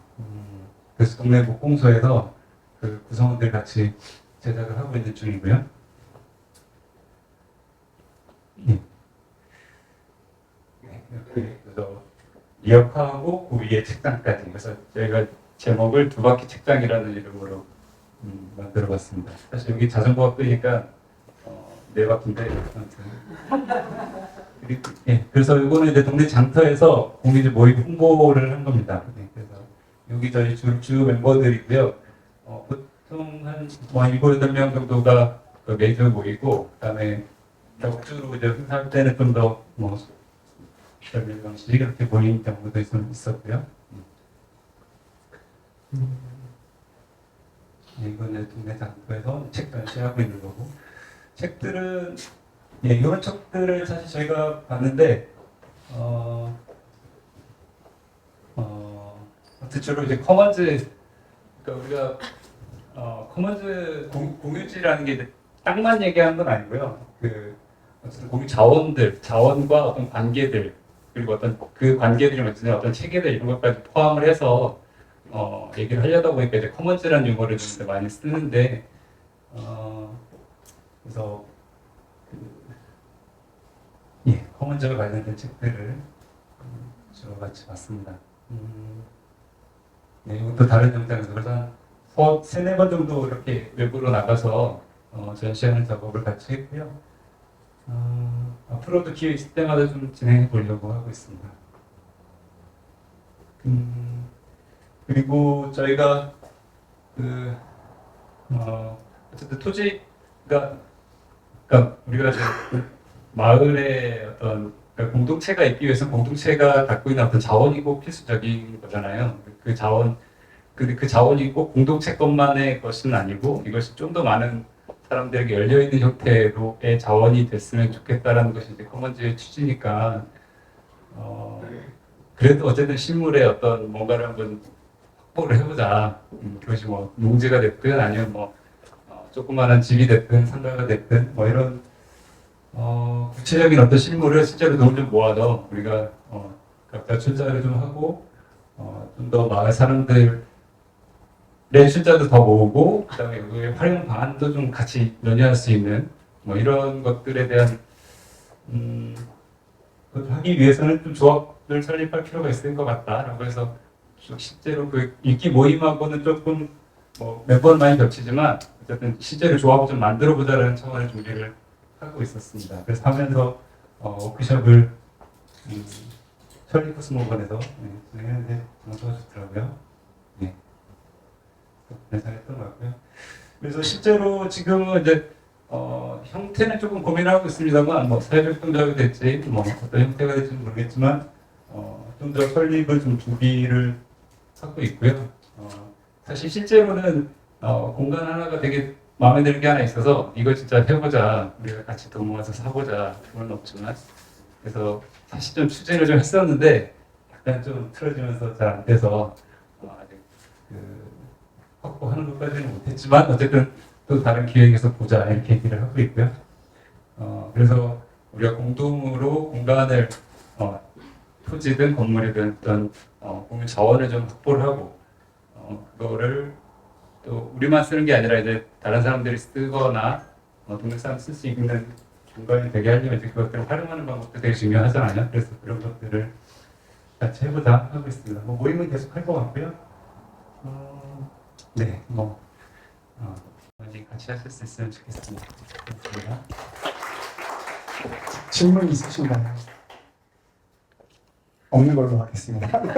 그래서 동네 목공소에서 그 구성원들 같이 제작을 하고 있는 중이고요. 이렇게 그래서 리어카하고 그 위에 책장까지. 그래서 저희가 제목을 두 바퀴 책장이라는 이름으로 만들어봤습니다. 사실 여기 자전거가 끄니까 네 바퀴인데 그래서 이거는 이제 동네 장터에서 공유지 모임 홍보를 한 겁니다. 그래서 여기 저희 주 멤버들이고요. 보통 한 7, 8명 정도가 매주 모이고 그다음에 격주로 이제 행사할 때는 좀 더 별명 방식 이렇게 모인 경우도 있었고요. 이거는 동네 장터에서 책 전시하고 있는 거고 책들은 이런 책들을 사실 저희가 봤는데 주로 이제 커먼즈 그러니까 우리가 커먼즈 공유지라는 게 땅만 얘기하는 건 아니고요. 어쨌든 공유 자원과 어떤 관계들 그리고 어떤 그 관계들이 어떤 체계들 이런 것까지 포함을 해서 얘기를 하려다 보니까 이제 커먼즈라는 용어를 좀 많이 쓰는데 그래서 커먼즈와 관련된 책들을 주로 같이 봤습니다. 이것도 다른 영상에서 그래서 한 3-4번 정도 이렇게 외부로 나가서 전시하는 작업을 같이 했고요. 앞으로도 기회 있을 때마다 좀 진행해 보려고 하고 있습니다. 그리고 저희가 어쨌든 토지가 그러니까 우리가 마을에 어떤 공동체가 있기 위해서 공동체가 갖고 있는 어떤 자원이 꼭 필수적인 거잖아요. 그 자원 근데 그 자원이 꼭 공동체 것만의 것은 아니고 이것이 좀 더 많은 사람들에게 열려있는 형태로의 자원이 됐으면 좋겠다라는 것이 이제 커먼즈의 취지니까 그래도 어쨌든 실물의 어떤 뭔가를 한번 확보를 해보자. 그것이 뭐 농지가 됐든 아니면 뭐 조그마한 집이 됐든 상가가 됐든 뭐 이런 구체적인 어떤 실물을 실제로 돈을 좀 모아서 우리가 각자 출자를 좀 하고 좀 더 마을 사람들의 출자도 더 모으고 그다음에 그 활용 방안도 좀 같이 논의할 수 있는 뭐 이런 것들에 대한 그걸 하기 위해서는 좀 조합을 설립할 필요가 있을 것 같다라고 해서 실제로 그 읽기 모임하고는 조금 뭐 멤버는 많이 겹치지만 어쨌든 실제로 조합을 좀 만들어 보자라는 차원의 준비를 하고 있었습니다. 그래서 하면서 워크숍을 셜리 코스모건에서 진행했는데 너무 좋더라고요. 네, 잘했던 것 같고요. 그래서 실제로 지금은 이제 형태는 조금 고민하고 있습니다만 뭐 사회활동자가 될지 뭐 어떤 형태가 될지 모르겠지만 좀 더 설립을 좀 준비를 하고 있고요. 사실 실제로는 공간 하나가 되게 마음에 드는 게 하나 있어서 이거 진짜 해보자, 우리가 같이 돈 모아서 사보자 그건 없지만 그래서 사실 좀 추진을 좀 했었는데 약간 좀 틀어지면서 잘 안 돼서 아직 확보하는 것까지는 못했지만 어쨌든 또 다른 기획에서 보자 이렇게 얘기를 하고 있고요. 그래서 우리가 공동으로 공간을 토지든 건물이든 어떤 공유 자원을 좀 확보를 하고 그거를 또 우리만 쓰는 게 아니라 이제 다른 사람들이 쓰거나 동네 사람 쓸 수 있는 공간이 되게 하려면 이제 그것들을 활용하는 방법도 되게 중요하잖아요. 그래서 그런 것들을 같이 해보자 하고 있습니다. 뭐 모임은 계속 할 것 같고요. 네, 같이 하실 수 있으면 좋겠습니다. 질문 있으신가요? 없는 걸로 하겠습니다. 네.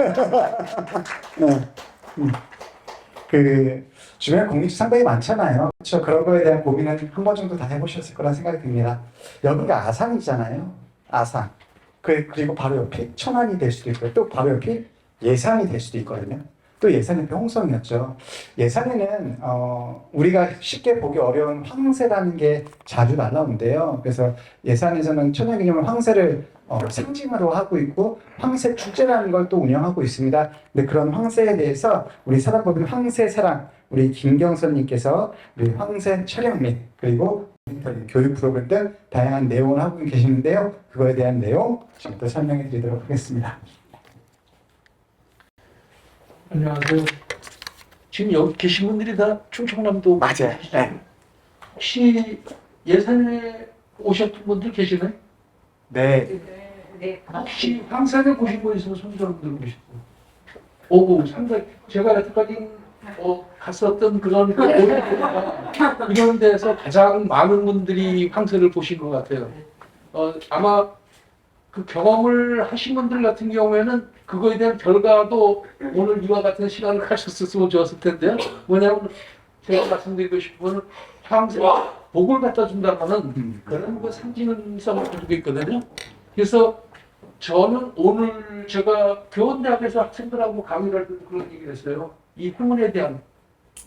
그 주변에 공립 상당히 많잖아요. 그렇죠. 그런 거에 대한 고민은 한 번 정도 다 해보셨을 거란 생각이 듭니다. 여기가 아산이잖아요. 아산. 그리고 바로 옆이 천안이 될 수도 있고요. 또 바로 옆이 예산이 될 수도 있거든요. 또 예산 옆에 홍성이었죠. 예산에는 우리가 쉽게 보기 어려운 황새라는 게 자주 날라오는데요. 그래서 예산에서는 천연기념물 황새를 상징으로 하고 있고 황새 축제라는 걸 또 운영하고 있습니다. 근데 그런 황새에 대해서 우리 사단법인 황새사랑 우리 김경선님께서 우리 황새 촬영 및 그리고 교육 프로그램 등 다양한 내용을 하고 계시는데요. 그거에 대한 내용 지금부터 설명해 드리도록 하겠습니다. 안녕하세요. 지금 여기 계신 분들이 다 충청남도 맞아요. 네. 혹시 예산에 오셨던 분들 계시나요? 네. 네. 혹시 황산에 보신 분 있으면 손 좀 들어보시고. 오, 상당히 제가 여태까지 갔었던 그런 이런 데서 가장 많은 분들이 황새를 보신 것 같아요. 아마 그 경험을 하신 분들 같은 경우에는 그거에 대한 결과도 오늘 이와 같은 시간을 가졌었으면 좋았을 텐데요. 뭐냐면 제가 말씀드리고 싶은 거는 황새 복을 갖다 준다는 그런 그 상징성을 가지고 있거든요. 그래서 저는 오늘 제가 교원대학에서 학생들하고 강의를 할 때 그런 얘기를 했어요. 이 행운에 대한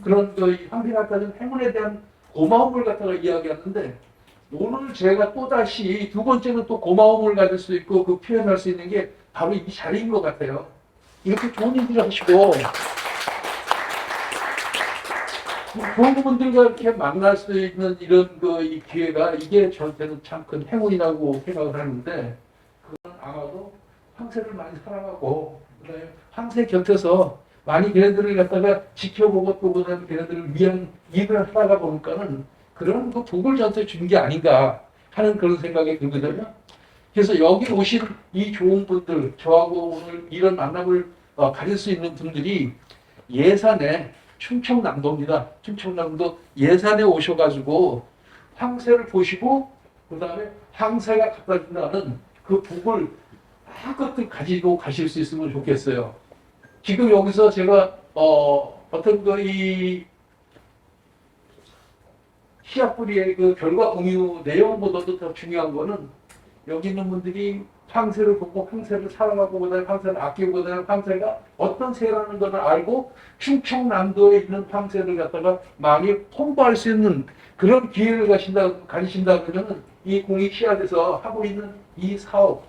그런 그 황새가 갖다 준 행운에 대한 고마움을 갖다가 이야기하는데 오늘 제가 또다시 두 번째는 또 고마움을 가질 수 있고 그 표현할 수 있는 게 바로 이 자리인 것 같아요. 이렇게 좋은 일을 하시고 좋은 분들과 이렇게 만날 수 있는 이런 이 기회가 이게 저한테는 참 큰 행운이라고 생각을 하는데 그건 아마도 황새를 많이 사랑하고 그다음에 황새 곁에서 많이 걔네들을 갖다가 지켜보고 또 그다음에 걔네들을 위한 일을 하다가 보니까는 그런 그 복을 저한테 준 게 아닌가 하는 그런 생각이 들거든요. 그래서 여기 오신 이 좋은 분들, 저하고 오늘 이런 만남을 가질 수 있는 분들이 예산에 충청남도입니다. 충청남도 예산에 오셔가지고 황새를 보시고 그 다음에 황새가 갖다 준다는 그 복을 한껏 가지고 가실 수 있으면 좋겠어요. 지금 여기서 제가 어떤 이 시합부리의 그 결과 공유 내용보다도 더 중요한 거는 여기 있는 분들이 황새를 보고 황새를 사랑하고 그다음에 황새를 아끼고 그다음에 황새가 어떤 새라는 것을 알고 충청남도에 있는 황새를 갖다가 많이 홍보할 수 있는 그런 기회를 가지신다 그러면 이 공익 시안에서 하고 있는 이 사업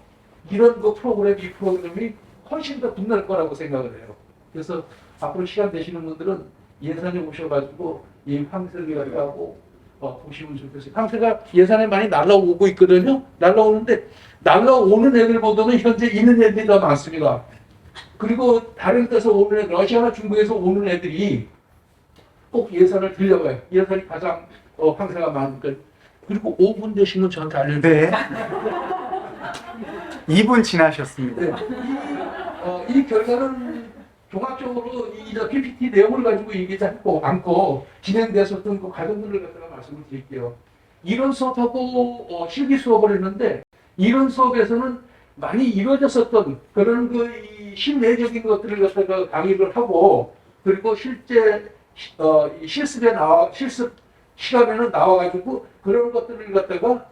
이런 이 프로그램이 훨씬 더 빛날 거라고 생각을 해요. 그래서 앞으로 시간 되시는 분들은 예산에 오셔가지고 이 황새를 갖다고 보시면 좋겠어요. 황새가 예산에 많이 날라오고 있거든요. 날라오는데 날라오는 애들보다는 현재 있는 애들이 더 많습니다. 그리고 다른 데서 오는 러시아나 중국에서 오는 애들이 꼭 예산을 들려가요. 예산이 가장 황새가 많으니까. 그리고 5분 되시면 저한테 알려주세요. 네. 2분 지나셨습니다. 네. 이 결과는 종합적으로 이 PPT 내용을 가지고 얘기하지 않고 진행되었던 그 과정들을 갖다가 말씀을 드릴게요. 이론 수업하고 실기 수업을 했는데 이론 수업에서는 많이 이루어졌었던 그런 이 실내적인 것들을 갖다가 강의를 하고 그리고 실제 실습 시간에는 나와가지고 그런 것들을 갖다가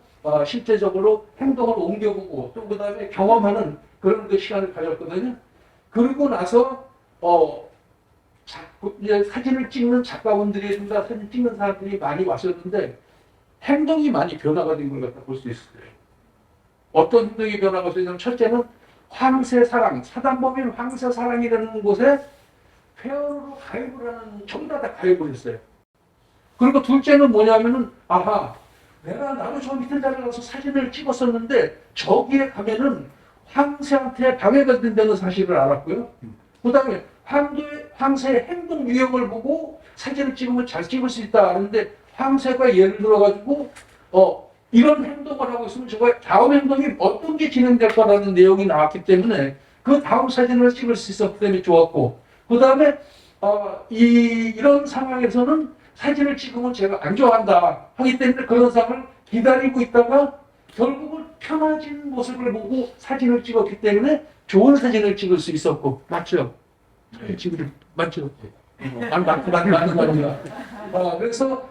실제적으로 행동을 옮겨보고 또 그다음에 경험하는 그런 그 시간을 가졌거든요. 그리고 나서 이제 사진을 찍는 작가분들이나 사진 찍는 사람들이 많이 왔었는데 행동이 많이 변화가 된 걸 갖다 볼 수 있어요. 어떤 행동이 변화가 있냐면 첫째는 황새사랑, 사단법인 황새사랑이라는 곳에 회원으로 가입을 하는 전부 다 가입을 했어요. 그리고 둘째는 뭐냐면은 나도 저 밑에 자리에 가서 사진을 찍었었는데 저기에 가면은 황새한테 방해가 된다는 사실을 알았고요. 그 다음에 황새의 행동 유형을 보고 사진을 찍으면 잘 찍을 수 있다 하는데 황새가 예를 들어가지고 이런 행동을 하고 있으면 저거 다음 행동이 어떤 게 진행될 거라는 내용이 나왔기 때문에 그 다음 사진을 찍을 수 있었기 때문에 좋았고 그 다음에 이런 상황에서는 사진을 찍으면 제가 안 좋아한다 하기 때문에 그런 상황을 기다리고 있다가 결국은 편해진 모습을 보고 사진을 찍었기 때문에 좋은 사진을 찍을 수 있었고 맞죠? 지금 맞죠? 맞는 말입니다. 그래서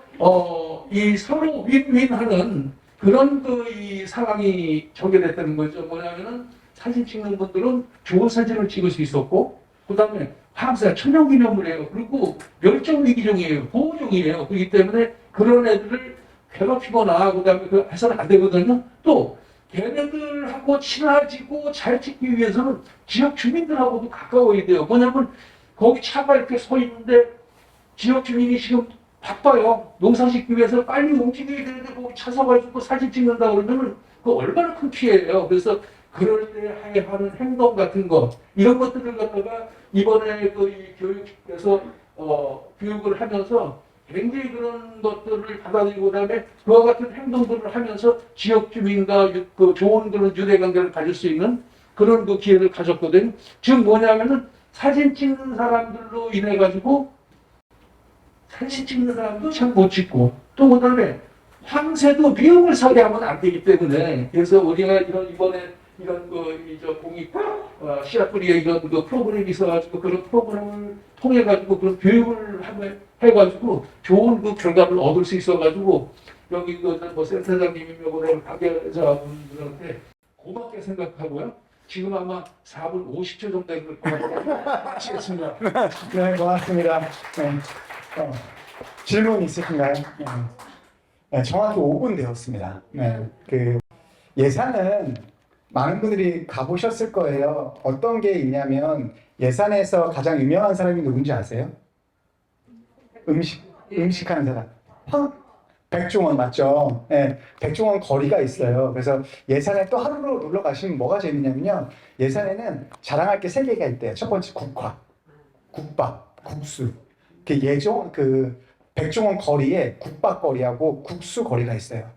이 서로 윈윈하는 그런 이 상황이 전개됐다는 거죠. 뭐냐면은 사진 찍는 분들은 좋은 사진을 찍을 수 있었고 그 다음에 황새가 천연기념물이에요. 그리고 멸종위기종이에요. 보호종이에요. 그렇기 때문에 그런 애들을 괴롭히거나 그다음에 해서는 안 되거든요. 또 걔네들하고 친해지고 잘 찍기 위해서는 지역 주민들하고도 가까워야 돼요. 뭐냐면 거기 차가 이렇게 서 있는데 지역 주민이 지금 바빠요. 농사 짓기 위해서 빨리 움직여야 되는데 거기 차 서가지고 사진 찍는다 그러면 그 얼마나 큰 피해예요. 그래서 그럴 때 하는 행동 같은 거 이런 것들을 갖다가 이번에 이 교육에서 교육을 하면서 굉장히 그런 것들을 받아들이고 그다음에 그와 같은 행동들을 하면서 지역 주민과 좋은 그런 유대관계를 가질 수 있는 그런 기회를 가졌거든요. 즉 뭐냐면은 사진 찍는 사람들로 인해 가지고 사진 찍는 사람도 잘 못 찍고 또 그다음에 황새도 미움을 사게 하면 안 되기 때문에 그래서 우리가 이번에 이런 공익 씨앗뿌리의 이런 프로그램이 있어가지고 그런 프로그램을 통해 가지고 그런 교육을 해가지고 좋은 결과를 얻을 수 있어가지고 여기 센터장님이며 그런 관계자분들한테 고맙게 생각하고요. 지금 아마 4분 50초 정도 된걸 마치겠습니다. 네, 고맙습니다. 네. 질문 있으신가요? 네, 정확히 5분 되었습니다. 네, 예산은 많은 분들이 가보셨을 거예요. 어떤 게 있냐면 예산에서 가장 유명한 사람이 누군지 아세요? 음식하는 사람. 백종원 맞죠? 네, 백종원 거리가 있어요. 그래서 예산에 또 하루로 놀러 가시면 뭐가 재밌냐면요. 예산에는 자랑할 게 3개가 있대요. 첫 번째 국화, 국밥, 국수. 백종원 거리에 국밥 거리하고 국수 거리가 있어요.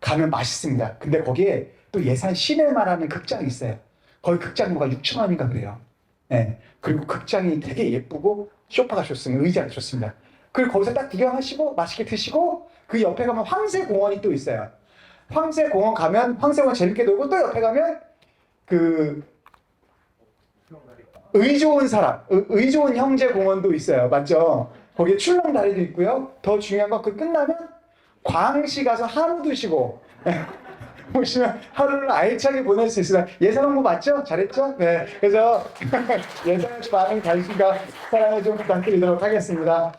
가면 맛있습니다. 근데 거기에 또 예산 시네마라는 극장이 있어요. 거기 극장료가 6,000원인가 그래요. 네. 그리고 극장이 되게 예쁘고 소파가 좋습니다. 의자가 좋습니다. 그리고 거기서 딱 구경하시고 맛있게 드시고 그 옆에 가면 황새공원이 또 있어요. 황새공원 가면 황새공원 재밌게 놀고 또 옆에 가면 의 좋은 사람, 의 좋은 형제 공원도 있어요. 맞죠? 거기에 출렁다리도 있고요. 더 중요한 건 끝나면 광시 가서 한우도 쉬고 보시면 하루를 알차게 보낼 수 있습니다. 예상한 거 맞죠? 잘했죠? 네. 그래서 예상하지 많은 관심과 사랑을 좀 부탁드리도록 하겠습니다.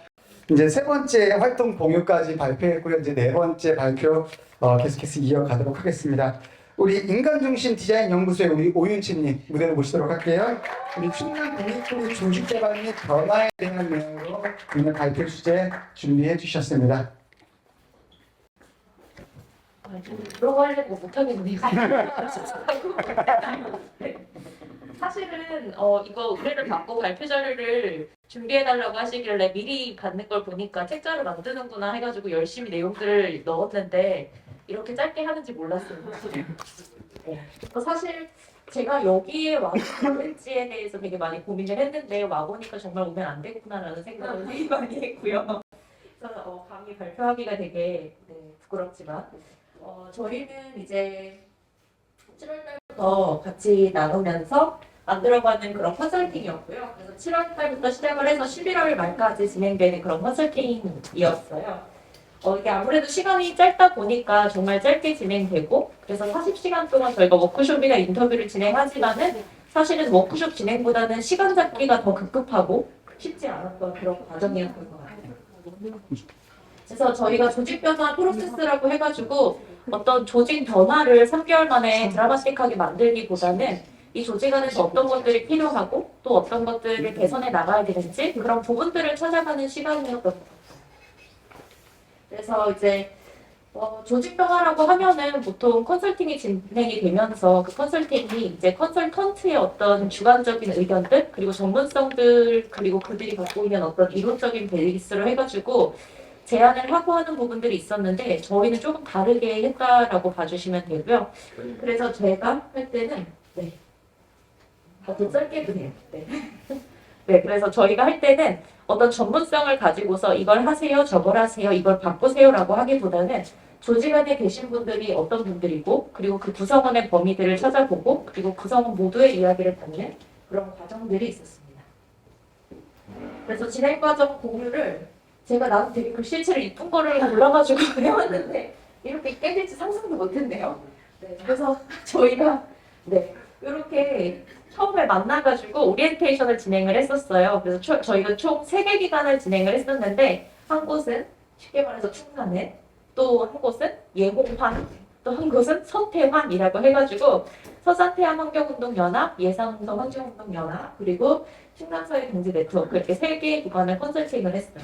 이제 세 번째 활동 공유까지 발표했고요. 이제 네 번째 발표 계속해서 이어가도록 하겠습니다. 우리 인간중심 디자인 연구소의 우리 오윤치님 무대를 모시도록 할게요. 우리 충남 국립고리 조직개발 및 변화에 대한 내용으로 오늘 발표 주제 준비해 주셨습니다. 그러고 하려고 못하겠네요. 사실은 이거 의뢰를 받고 발표 자료를 준비해달라고 하시길래 미리 받는 걸 보니까 책자를 만드는구나 해가지고 열심히 내용들을 넣었는데 이렇게 짧게 하는지 몰랐어요. 네. 사실 제가 여기에 와봤는지에 대해서 되게 많이 고민을 했는데 와보니까 정말 오면 안 되겠구나라는 생각을 되게 많이 했고요. 그래서 감히 발표하기가 되게 부끄럽지만 저희는 이제 7월달부터 같이 나누면서 만들어가는 그런 컨설팅이었고요. 그래서 7월달부터 시작을 해서 11월 말까지 진행되는 그런 컨설팅이었어요. 이게 아무래도 시간이 짧다 보니까 정말 짧게 진행되고 그래서 40시간 동안 저희가 워크숍이나 인터뷰를 진행하지만은 사실은 워크숍 진행보다는 시간 잡기가 더 급급하고 쉽지 않았던 그런 과정이었던 것 같아요. 그래서 저희가 조직 변화 프로세스라고 해가지고 어떤 조직 변화를 3개월 만에 드라마틱하게 만들기보다는 이 조직 안에서 어떤 것들이 필요하고 또 어떤 것들을 개선해 나가야 되는지 그런 부분들을 찾아가는 시간이었던 것 같아요. 그래서 이제 조직 변화라고 하면은 보통 컨설팅이 진행이 되면서 그 컨설팅이 이제 컨설턴트의 어떤 주관적인 의견들 그리고 전문성들 그리고 그들이 갖고 있는 어떤 이론적인 베이스로 해가지고 제안을 하고 하는 부분들이 있었는데 저희는 조금 다르게 했다라고 봐주시면 되고요. 그래서 제가 할 때는 더 짧게 그래요. 네, 그래서 저희가 할 때는 어떤 전문성을 가지고서 이걸 하세요, 저걸 하세요, 이걸 바꾸세요라고 하기보다는 조직 안에 계신 분들이 어떤 분들이고 그리고 그 구성원의 범위들을 찾아보고 그리고 구성원 모두의 이야기를 듣는 그런 과정들이 있었습니다. 그래서 진행 과정 공유를 제가 나도 되게 글씨체를 이쁜 거를 골라가지고 해왔는데 이렇게 깨질지 상상도 못했네요. 네, 그래서 저희가 이렇게 처음에 만나가지고 오리엔테이션을 진행을 했었어요. 그래서 저희가 총 3개 기간을 진행을 했었는데 한 곳은 쉽게 말해서 충남에 또 한 곳은 예홍환 또 한 곳은 서태환이라고 해가지고 서산태안 환경운동연합, 예산운동 환경운동연합 그리고 충남사회 동지 네트워크 이렇게 3개의 기관을 컨설팅을 했어요.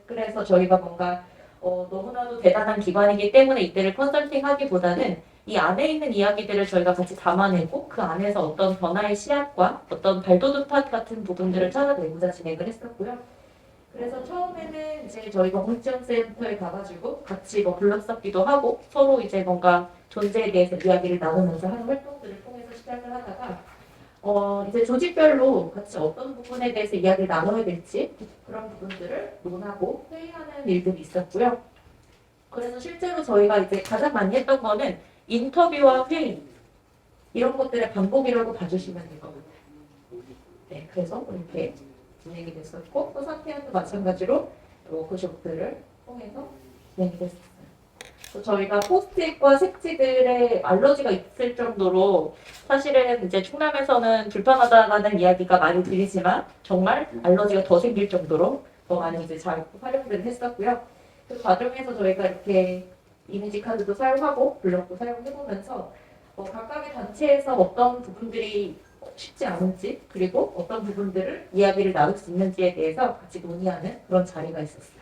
그래서 저희가 뭔가 너무나도 대단한 기관이기 때문에 이때를 컨설팅하기보다는 이 안에 있는 이야기들을 저희가 같이 담아내고 그 안에서 어떤 변화의 씨앗과 어떤 발돋움판 같은 부분들을 찾아내고자 진행을 했었고요. 그래서 처음에는 이제 저희가 공지원센터에 가가지고 같이 뭐 블럭 쌓기도 하고 서로 이제 뭔가 존재에 대해서 이야기를 나누면서 하는 활동들을 통해서 시작을 하다가 이제 조직별로 같이 어떤 부분에 대해서 이야기를 나눠야 될지 그런 부분들을 논하고 회의하는 일들이 있었고요. 그래서 실제로 저희가 이제 가장 많이 했던 거는 인터뷰와 회의 이런 것들의 반복이라고 봐주시면 될 것 같아요. 네, 그래서 이렇게 진행이 됐었고 또 상태와도 마찬가지로 워크숍들을 통해서 진행이 됐었어요. 저희가 포스트잇과 색지들의 알러지가 있을 정도로 사실은 이제 충남에서는 불편하다는 이야기가 많이 들리지만 정말 알러지가 더 생길 정도로 더 많이 이제 잘 활용을 했었고요. 그 과정에서 저희가 이렇게 이미지 카드도 사용하고 블럭도 사용해보면서 각각의 단체에서 어떤 부분들이 쉽지 않은지 그리고 어떤 부분들을 이야기를 나눌 수 있는지에 대해서 같이 논의하는 그런 자리가 있었어요.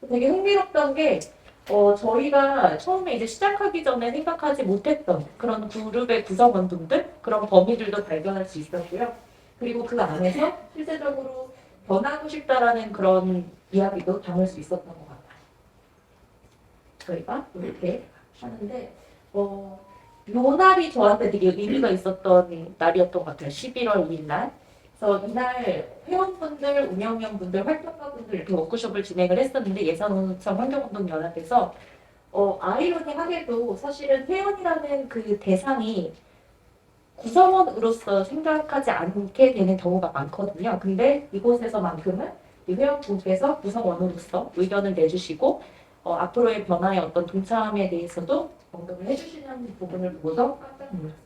되게 흥미롭던 게 저희가 처음에 이제 시작하기 전에 생각하지 못했던 그런 그룹의 구성원분들 그런 범위들도 발견할 수 있었고요. 그리고 그 안에서 실제적으로 변하고 싶다라는 그런 이야기도 담을 수 있었던 것 같아요. 저희가 이렇게 하는데 요 날이 저한테 되게 의미가 있었던 날이었던 것 같아요. 11월 2일 날. 그래서 이날 회원분들, 운영위원분들, 활동가분들 이렇게 워크숍을 진행을 했었는데 예산운송 환경운동연합에서 아이러니하게도 사실은 회원이라는 그 대상이 구성원으로서 생각하지 않게 되는 경우가 많거든요. 근데 이곳에서만큼은 이 회원분께서 구성원으로서 의견을 내주시고 앞으로의 변화의 어떤 동참에 대해서도 언급을 해주시는 부분을 보고서 깜짝 놀랐어요.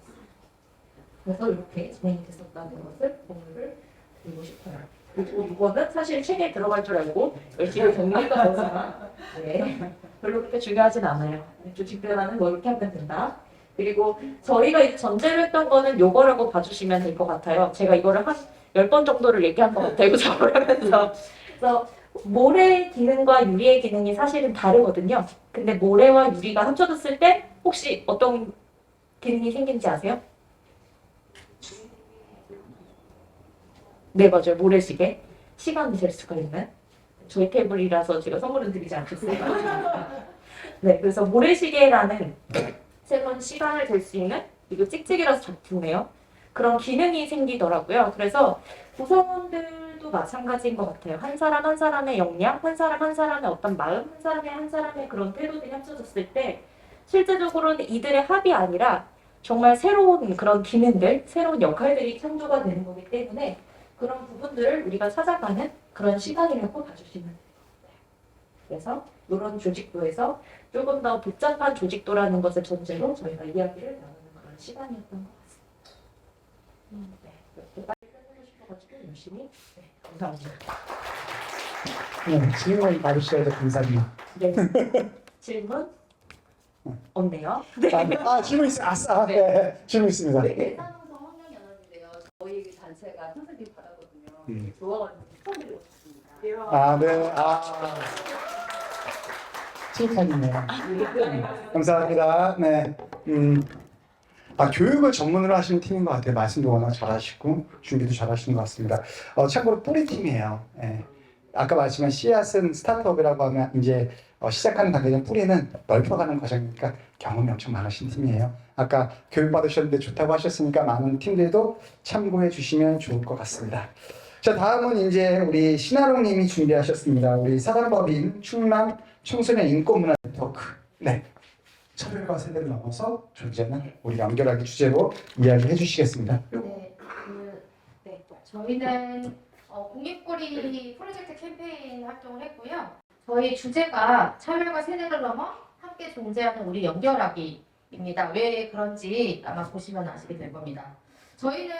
그래서 이렇게 진행이 됐었다는 것을 공유를 드리고 싶어요. 그리고 이거는 사실 책에 들어갈 줄 알고 열심히 정리했던 거지만 네, 별로 그렇게 중요하진 않아요. 조직변화는 뭐 이렇게 하면 된다. 그리고 저희가 이제 전제로 했던 거는 요거라고 봐주시면 될 것 같아요. 제가 이거를 한 10번 정도를 얘기한 것 같아요. 작업하면서. 그래서 모래의 기능과 유리의 기능이 사실은 다르거든요. 근데 모래와 유리가 합쳐졌을 때 혹시 어떤 기능이 생긴지 아세요? 네, 맞아요. 모래시계. 시간이 될 수가 있는. 저희 테이블이라서 제가 선물은 드리지 않겠습니다. 네, 그래서 모래시계라는 새로운 시간을 될 수 있는, 이거 찍찍이라서 작품이에요. 그런 기능이 생기더라고요. 그래서 구성원들도 마찬가지인 것 같아요. 한 사람 한 사람의 역량, 한 사람 한 사람의 어떤 마음, 한 사람의 그런 태도들이 합쳐졌을 때 실제적으로는 이들의 합이 아니라 정말 새로운 그런 기능들, 새로운 역할들이 창조가 되는 거기 때문에 그런 부분들을 우리가 찾아가는 그런 시간이라고 봐주시면 돼요. 그래서 이런 조직도에서 조금 더 복잡한 조직도라는 것을 전제로 저희가 이야기를 나누는 그런 시간이었던 것 같습니다. 네, 이렇게 빨리 끝내고 싶어가지고 열심히 감사합니다. 네, 질문 받으셔야 될 감사합니다. 네, 질문 없네요. 질문 있어요. 아싸. 네, 질문 있습니다. 대산홍성 환경연합인데요. 저희 단체가 선생님 바라거든요. 좋아가지고 축하드리고 싶습니다. 네. 칭찬이네요. 감사합니다. 네. 교육을 전문으로 하시는 팀인 것 같아요. 말씀도 워낙 잘하시고 준비도 잘하시는 것 같습니다. 참고로 뿌리팀이에요. 예. 아까 말씀한 씨앗은 스타트업이라고 하면 이제 시작하는 단계는 뿌리는 넓혀가는 과정이니까 경험이 엄청 많으신 팀이에요. 아까 교육 받으셨는데 좋다고 하셨으니까 많은 팀들도 참고해 주시면 좋을 것 같습니다. 자, 다음은 이제 우리 신하롱님이 준비하셨습니다. 우리 사단법인 충남 청소년 인권문화 네트워크. 네. 차별과 세대를 넘어서 존재하는 우리 연결하기 주제로 이야기해 주시겠습니다. 네, 저희는 공익꼬리 프로젝트 캠페인 활동을 했고요. 저희 주제가 차별과 세대를 넘어 함께 존재하는 우리 연결하기입니다. 왜 그런지 아마 보시면 아시게 될 겁니다. 저희는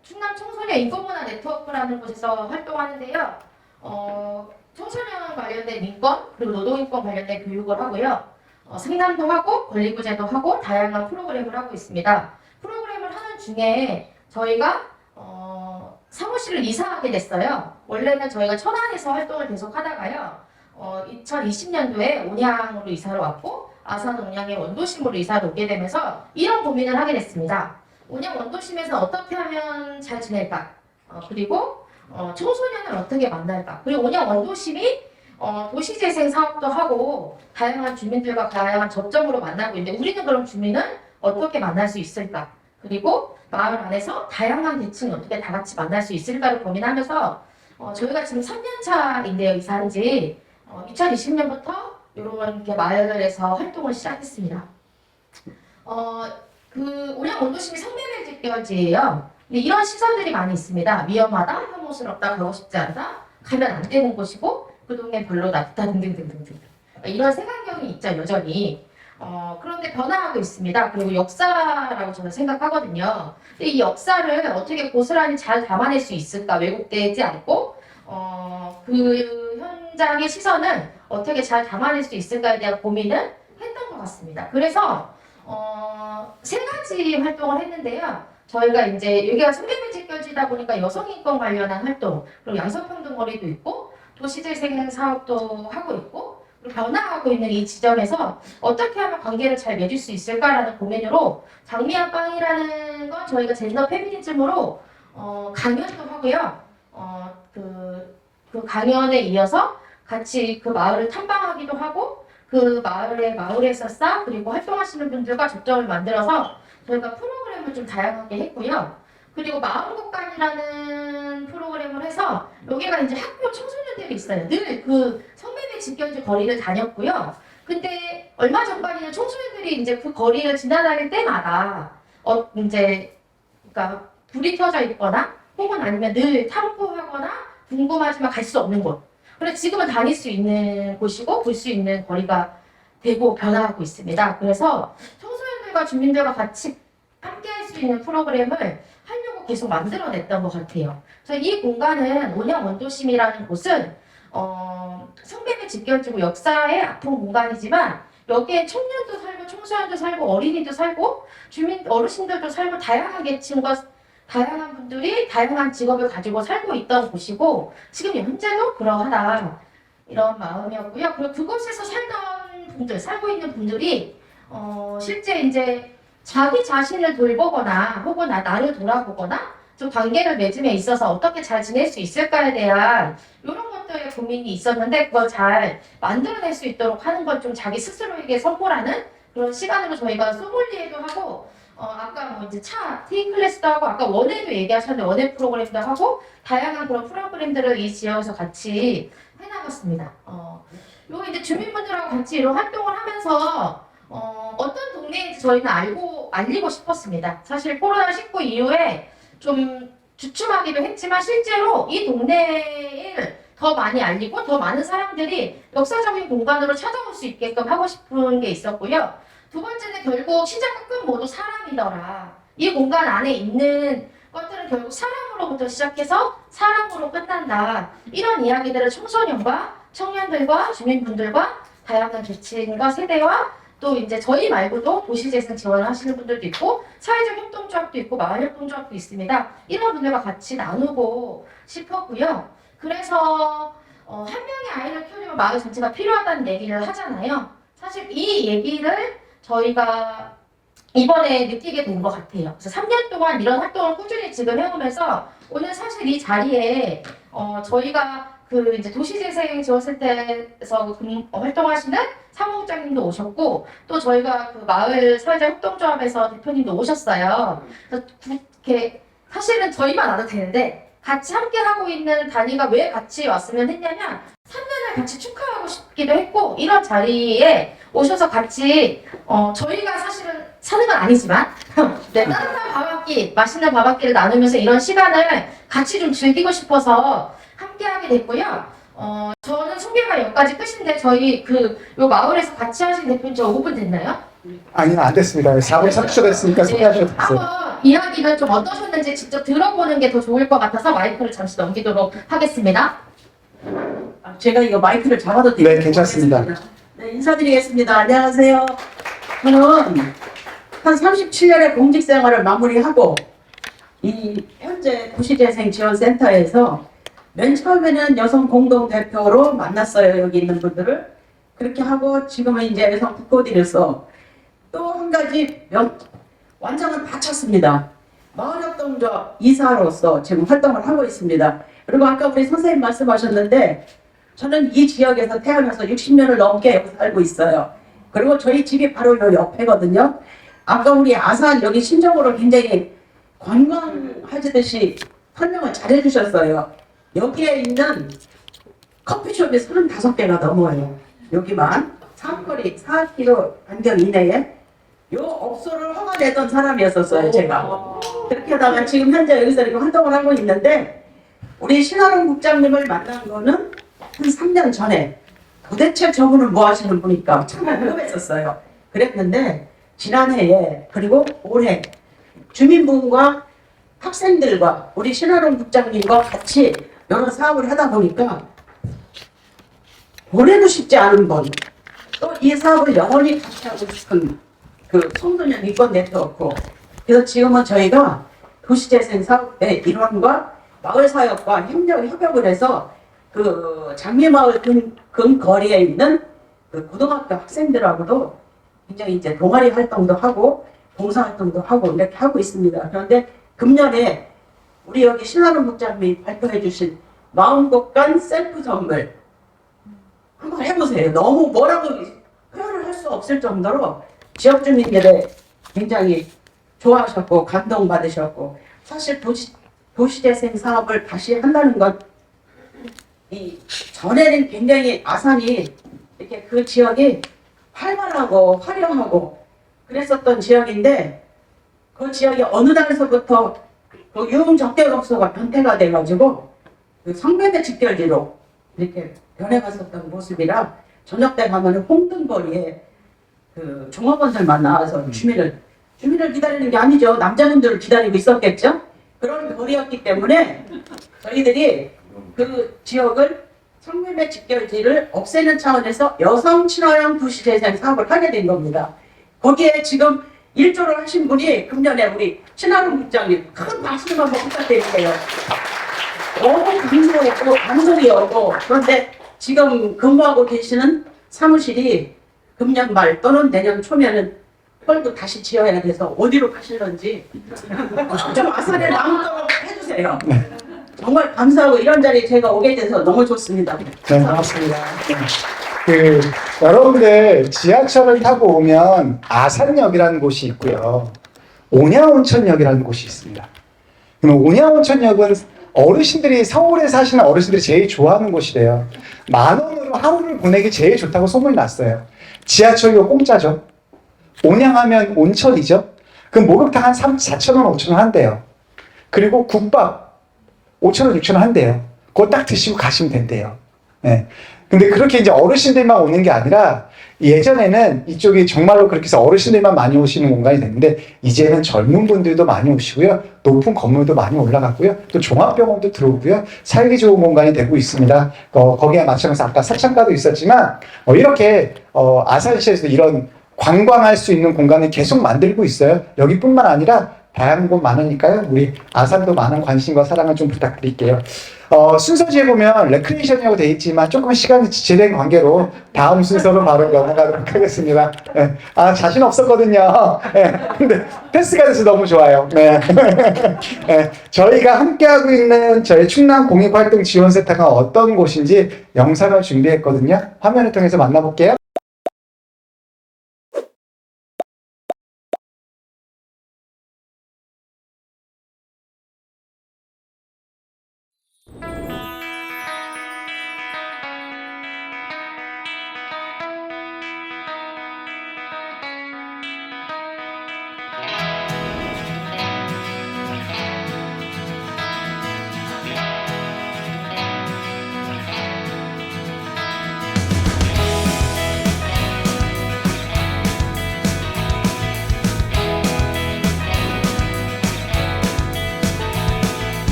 충남 청소년 인권문화 네트워크라는 곳에서 활동하는데요. 청소년 관련된 인권 그리고 노동인권 관련된 교육을 하고요. 상담도 하고 권리구제도 하고 다양한 프로그램을 하고 있습니다. 프로그램을 하는 중에 저희가 사무실을 이사하게 됐어요. 원래는 저희가 천안에서 활동을 계속 하다가요. 2020년도에 온양으로 이사를 왔고 아산 온양의 원도심으로 이사를 오게 되면서 이런 고민을 하게 됐습니다. 온양 원도심에서 어떻게 하면 잘 지낼까? 그리고 청소년을 어떻게 만날까? 그리고 온양 원도심이 도시재생 사업도 하고 다양한 주민들과 다양한 접점으로 만나고 있는데 우리는 그럼 주민을 어떻게 만날 수 있을까? 그리고 마을 안에서 다양한 계층이 어떻게 다 같이 만날 수 있을까를 고민하면서 저희가 지금 3년 차인데요. 이사한 지 2020년부터 이렇게 마을에서 활동을 시작했습니다. 온양 원도심이 성매매 집결지예요. 근데 이런 시설들이 많이 있습니다. 위험하다, 혐오스럽다, 가고 싶지 않다, 가면 안 되는 곳이고 그 동네 별로다, 등등등등등. 이런 색안경이 있죠, 여전히. 그런데 변화하고 있습니다. 그리고 역사라고 저는 생각하거든요. 근데 이 역사를 어떻게 고스란히 잘 담아낼 수 있을까? 왜곡되지 않고, 그 현장의 시선을 어떻게 잘 담아낼 수 있을까에 대한 고민을 했던 것 같습니다. 그래서, 3가지 활동을 했는데요. 저희가 이제 여기가 성매매 집결지다 보니까 여성인권 관련한 활동, 그리고 양성평등거리도 있고, 도시재생 사업도 하고 있고, 그리고 변화하고 있는 이 지점에서 어떻게 하면 관계를 잘 맺을 수 있을까라는 고민으로 장미한빵이라는 건 저희가 젠더 페미니즘으로 강연도 하고요. 그 강연에 이어서 같이 그 마을을 탐방하기도 하고 그 마을에서 스타 그리고 활동하시는 분들과 접점을 만들어서 저희가 프로그램을 좀 다양하게 했고요. 그리고 마음국간이라는 프로그램을 해서 여기가 이제 학교 청소년들이 있어요. 늘 그 성매매 집결지 거리를 다녔고요. 근데 얼마 전까지는 청소년들이 이제 그 거리를 지나다닐 때마다 그러니까 불이 켜져 있거나 혹은 아니면 늘 탐구하거나 궁금하지만 갈 수 없는 곳. 그래서 지금은 다닐 수 있는 곳이고 볼 수 있는 거리가 되고 변화하고 있습니다. 그래서 청소년들과 주민들과 같이 함께 할 수 있는 프로그램을 하려고 계속 만들어냈던 것 같아요. 그래서 이 공간은 온양 원도심이라는 곳은 성배의 직결지고 역사의 아픈 공간이지만 여기에 청년도 살고 청소년도 살고 어린이도 살고 주민 어르신들도 살고 다양한 계층과 다양한 분들이 다양한 직업을 가지고 살고 있던 곳이고 지금 현재도 그러하다 이런 마음이었고요. 그리고 그곳에서 살던 분들 살고 있는 분들이 실제 이제 자기 자신을 돌보거나 혹은 나를 돌아보거나 좀 관계를 맺음에 있어서 어떻게 잘 지낼 수 있을까에 대한 이런 것들의 고민이 있었는데 그걸 잘 만들어낼 수 있도록 하는 걸 좀 자기 스스로에게 선보라는 그런 시간으로 저희가 소믈리에도 하고 아까 뭐 이제 티 클래스도 하고 아까 원예도 얘기하셨는데 원예 프로그램도 하고 다양한 그런 프로그램들을 이 지역에서 같이 해나갔습니다. 요 이제 주민분들하고 같이 이런 활동을 하면서 어떤 동네인지 저희는 알리고 싶었습니다. 사실 코로나19 이후에 좀 주춤하기도 했지만 실제로 이 동네를 더 많이 알리고 더 많은 사람들이 역사적인 공간으로 찾아올 수 있게끔 하고 싶은 게 있었고요. 두 번째는 결국 시작 끝은 모두 사람이더라. 이 공간 안에 있는 것들은 결국 사람으로부터 시작해서 사람으로 끝난다. 이런 이야기들을 청소년과 청년들과 주민분들과 다양한 계층과 세대와 또 이제 저희 말고도 도시재생 지원을 하시는 분들도 있고 사회적 협동조합도 있고 마을협동조합도 있습니다. 이런 분들과 같이 나누고 싶었고요. 그래서 한 명의 아이를 키우려면 마을 전체가 필요하다는 얘기를 하잖아요. 사실 이 얘기를 저희가 이번에 느끼게 된 것 같아요. 그래서 3년 동안 이런 활동을 꾸준히 지금 해오면서 오늘 사실 이 자리에 저희가 그 이제 도시재생 지원센터에서 활동하시는 사무국장님도 오셨고 또 저희가 그 마을 사회적 협동조합에서 대표님도 오셨어요. 그래서 이렇게 사실은 저희만 와도 되는데 같이 함께 하고 있는 단위가 왜 같이 왔으면 했냐면 3년을 같이 축하하고 싶기도 했고 이런 자리에 오셔서 같이 저희가 사실은 사는 건 아니지만 네, 따뜻한 밥 한 끼, 맛있는 밥 한 끼를 나누면서 이런 시간을 같이 좀 즐기고 싶어서 함께 하게 됐고요. 저는 소개가 여기까지 끝인데 저희 요 마을에서 같이 하신 대표님 저 5분 됐나요? 아니요, 안 됐습니다. 4분 30초 됐으니까 소개하셔도 됐어요. 한번 이야기를 좀 어떠셨는지 직접 들어보는 게 더 좋을 것 같아서 마이크를 잠시 넘기도록 하겠습니다. 제가 이거 마이크를 잡아도 돼요? 네, 괜찮습니다. 네, 인사드리겠습니다. 안녕하세요. 저는 한 37년의 공직 생활을 마무리하고 이 현재 도시재생지원센터에서 맨 처음에는 여성 공동대표로 만났어요. 여기 있는 분들을. 그렇게 하고 지금은 이제 여성 국고디로서 또 한 가지 완장을 바쳤습니다. 마을협동조합 이사로서 지금 활동을 하고 있습니다. 그리고 아까 우리 선생님 말씀하셨는데 저는 이 지역에서 태어나서 60년을 넘게 여기 살고 있어요. 그리고 저희 집이 바로 요 옆에거든요. 아까 우리 아산 여기 신정으로 굉장히 관광하시듯이 설명을 잘 해주셨어요. 여기에 있는 커피숍이 35개가 넘어요. 여기만 사거리 4km 반경 이내에 요 업소를 허가내던 사람이었었어요. 제가 그렇게 하다가 지금 현재 여기서 이렇게 활동을 하고 있는데 우리 신하룡 국장님을 만난 거는 한 3년 전에 도대체 저분은 뭐 하시는 분일까 참 궁금했었어요. 그랬는데 지난해에 그리고 올해 주민분과 학생들과 우리 신하룡 국장님과 같이 여러 사업을 하다 보니까 보내고 싶지 않은 분, 또 이 사업을 영원히 같이 하고 싶은 그 청소년 인권 네트워크. 그래서 지금은 저희가 도시재생 사업의 일환과 마을사역과 협력을 해서 그 장미마을 근거리에 있는 그 고등학교 학생들하고도 굉장히 이제 동아리 활동도 하고 봉사활동도 하고 이렇게 하고 있습니다. 그런데 금년에 우리 여기 신하룡 국장님이 발표해 주신 마음곡간 셀프 선물 한번 해보세요. 너무 뭐라고 표현을 할 수 없을 정도로 지역 주민들의 굉장히 좋아하셨고 감동받으셨고 사실 도시재생 사업을 다시 한다는 건 이 전에는 굉장히 아산이 이렇게 그 지역이 활발하고 화려하고 그랬었던 지역인데 그 지역이 어느 달에서부터 그 유흥적대업소가 변태가 돼가지고 그 성매매 직결지로 이렇게 변해갔었던 모습이라 저녁 때 가면 홍등거리에 그 종업원들만 나와서 주민을 기다리는 게 아니죠. 남자분들을 기다리고 있었겠죠. 그런 거리였기 때문에 저희들이 그 지역을 성매매 직결지를 없애는 차원에서 여성 친화형 도시재생 사업을 하게 된 겁니다. 거기에 지금 일조를 하신 분이 금년에 우리 신하룡 국장님 큰 박수를 한번 부탁드릴게요. 너무 감사했고 감동이 오고 그런데 지금 근무하고 계시는 사무실이 금년 말 또는 내년 초면은 헐고 다시 지어야 돼서 어디로 가실런지 좀 아산에 남도록 해주세요. 정말 감사하고 이런 자리에 제가 오게 돼서 너무 좋습니다. 네, 고맙습니다. 그 여러분들 지하철을 타고 오면 아산역이라는 곳이 있고요. 온양온천역이라는 곳이 있습니다. 그럼 온양온천역은 어르신들이 서울에 사시는 어르신들이 제일 좋아하는 곳이래요. 10,000원으로 하루를 보내기 제일 좋다고 소문이 났어요. 지하철료 공짜죠. 온양하면 온천이죠. 그럼 목욕탕 한 4,000원, 5,000원 한대요. 그리고 국밥 5,000원, 6,000원 한대요. 그거 딱 드시고 가시면 된대요. 네. 근데 그렇게 이제 어르신들만 오는 게 아니라 예전에는 이쪽이 정말로 그렇게 해서 어르신들만 많이 오시는 공간이 됐는데 이제는 젊은 분들도 많이 오시고요. 높은 건물도 많이 올라갔고요. 또 종합병원도 들어오고요. 살기 좋은 공간이 되고 있습니다. 거기에 맞춰서 아까 사창가도 있었지만 이렇게 아산시에서 이런 관광할 수 있는 공간을 계속 만들고 있어요. 여기뿐만 아니라 다양한 곳 많으니까요. 우리 아산도 많은 관심과 사랑을 좀 부탁드릴게요. 순서지에 보면 레크레이션이라고 되어 있지만 조금 시간이 지체된 관계로 다음 순서로 바로 넘어가도록 하겠습니다. 네. 자신 없었거든요. 네. 근데 패스가 돼서 너무 좋아요. 네. 네. 저희가 함께하고 있는 저희 충남 공익활동 지원센터가 어떤 곳인지 영상을 준비했거든요. 화면을 통해서 만나볼게요.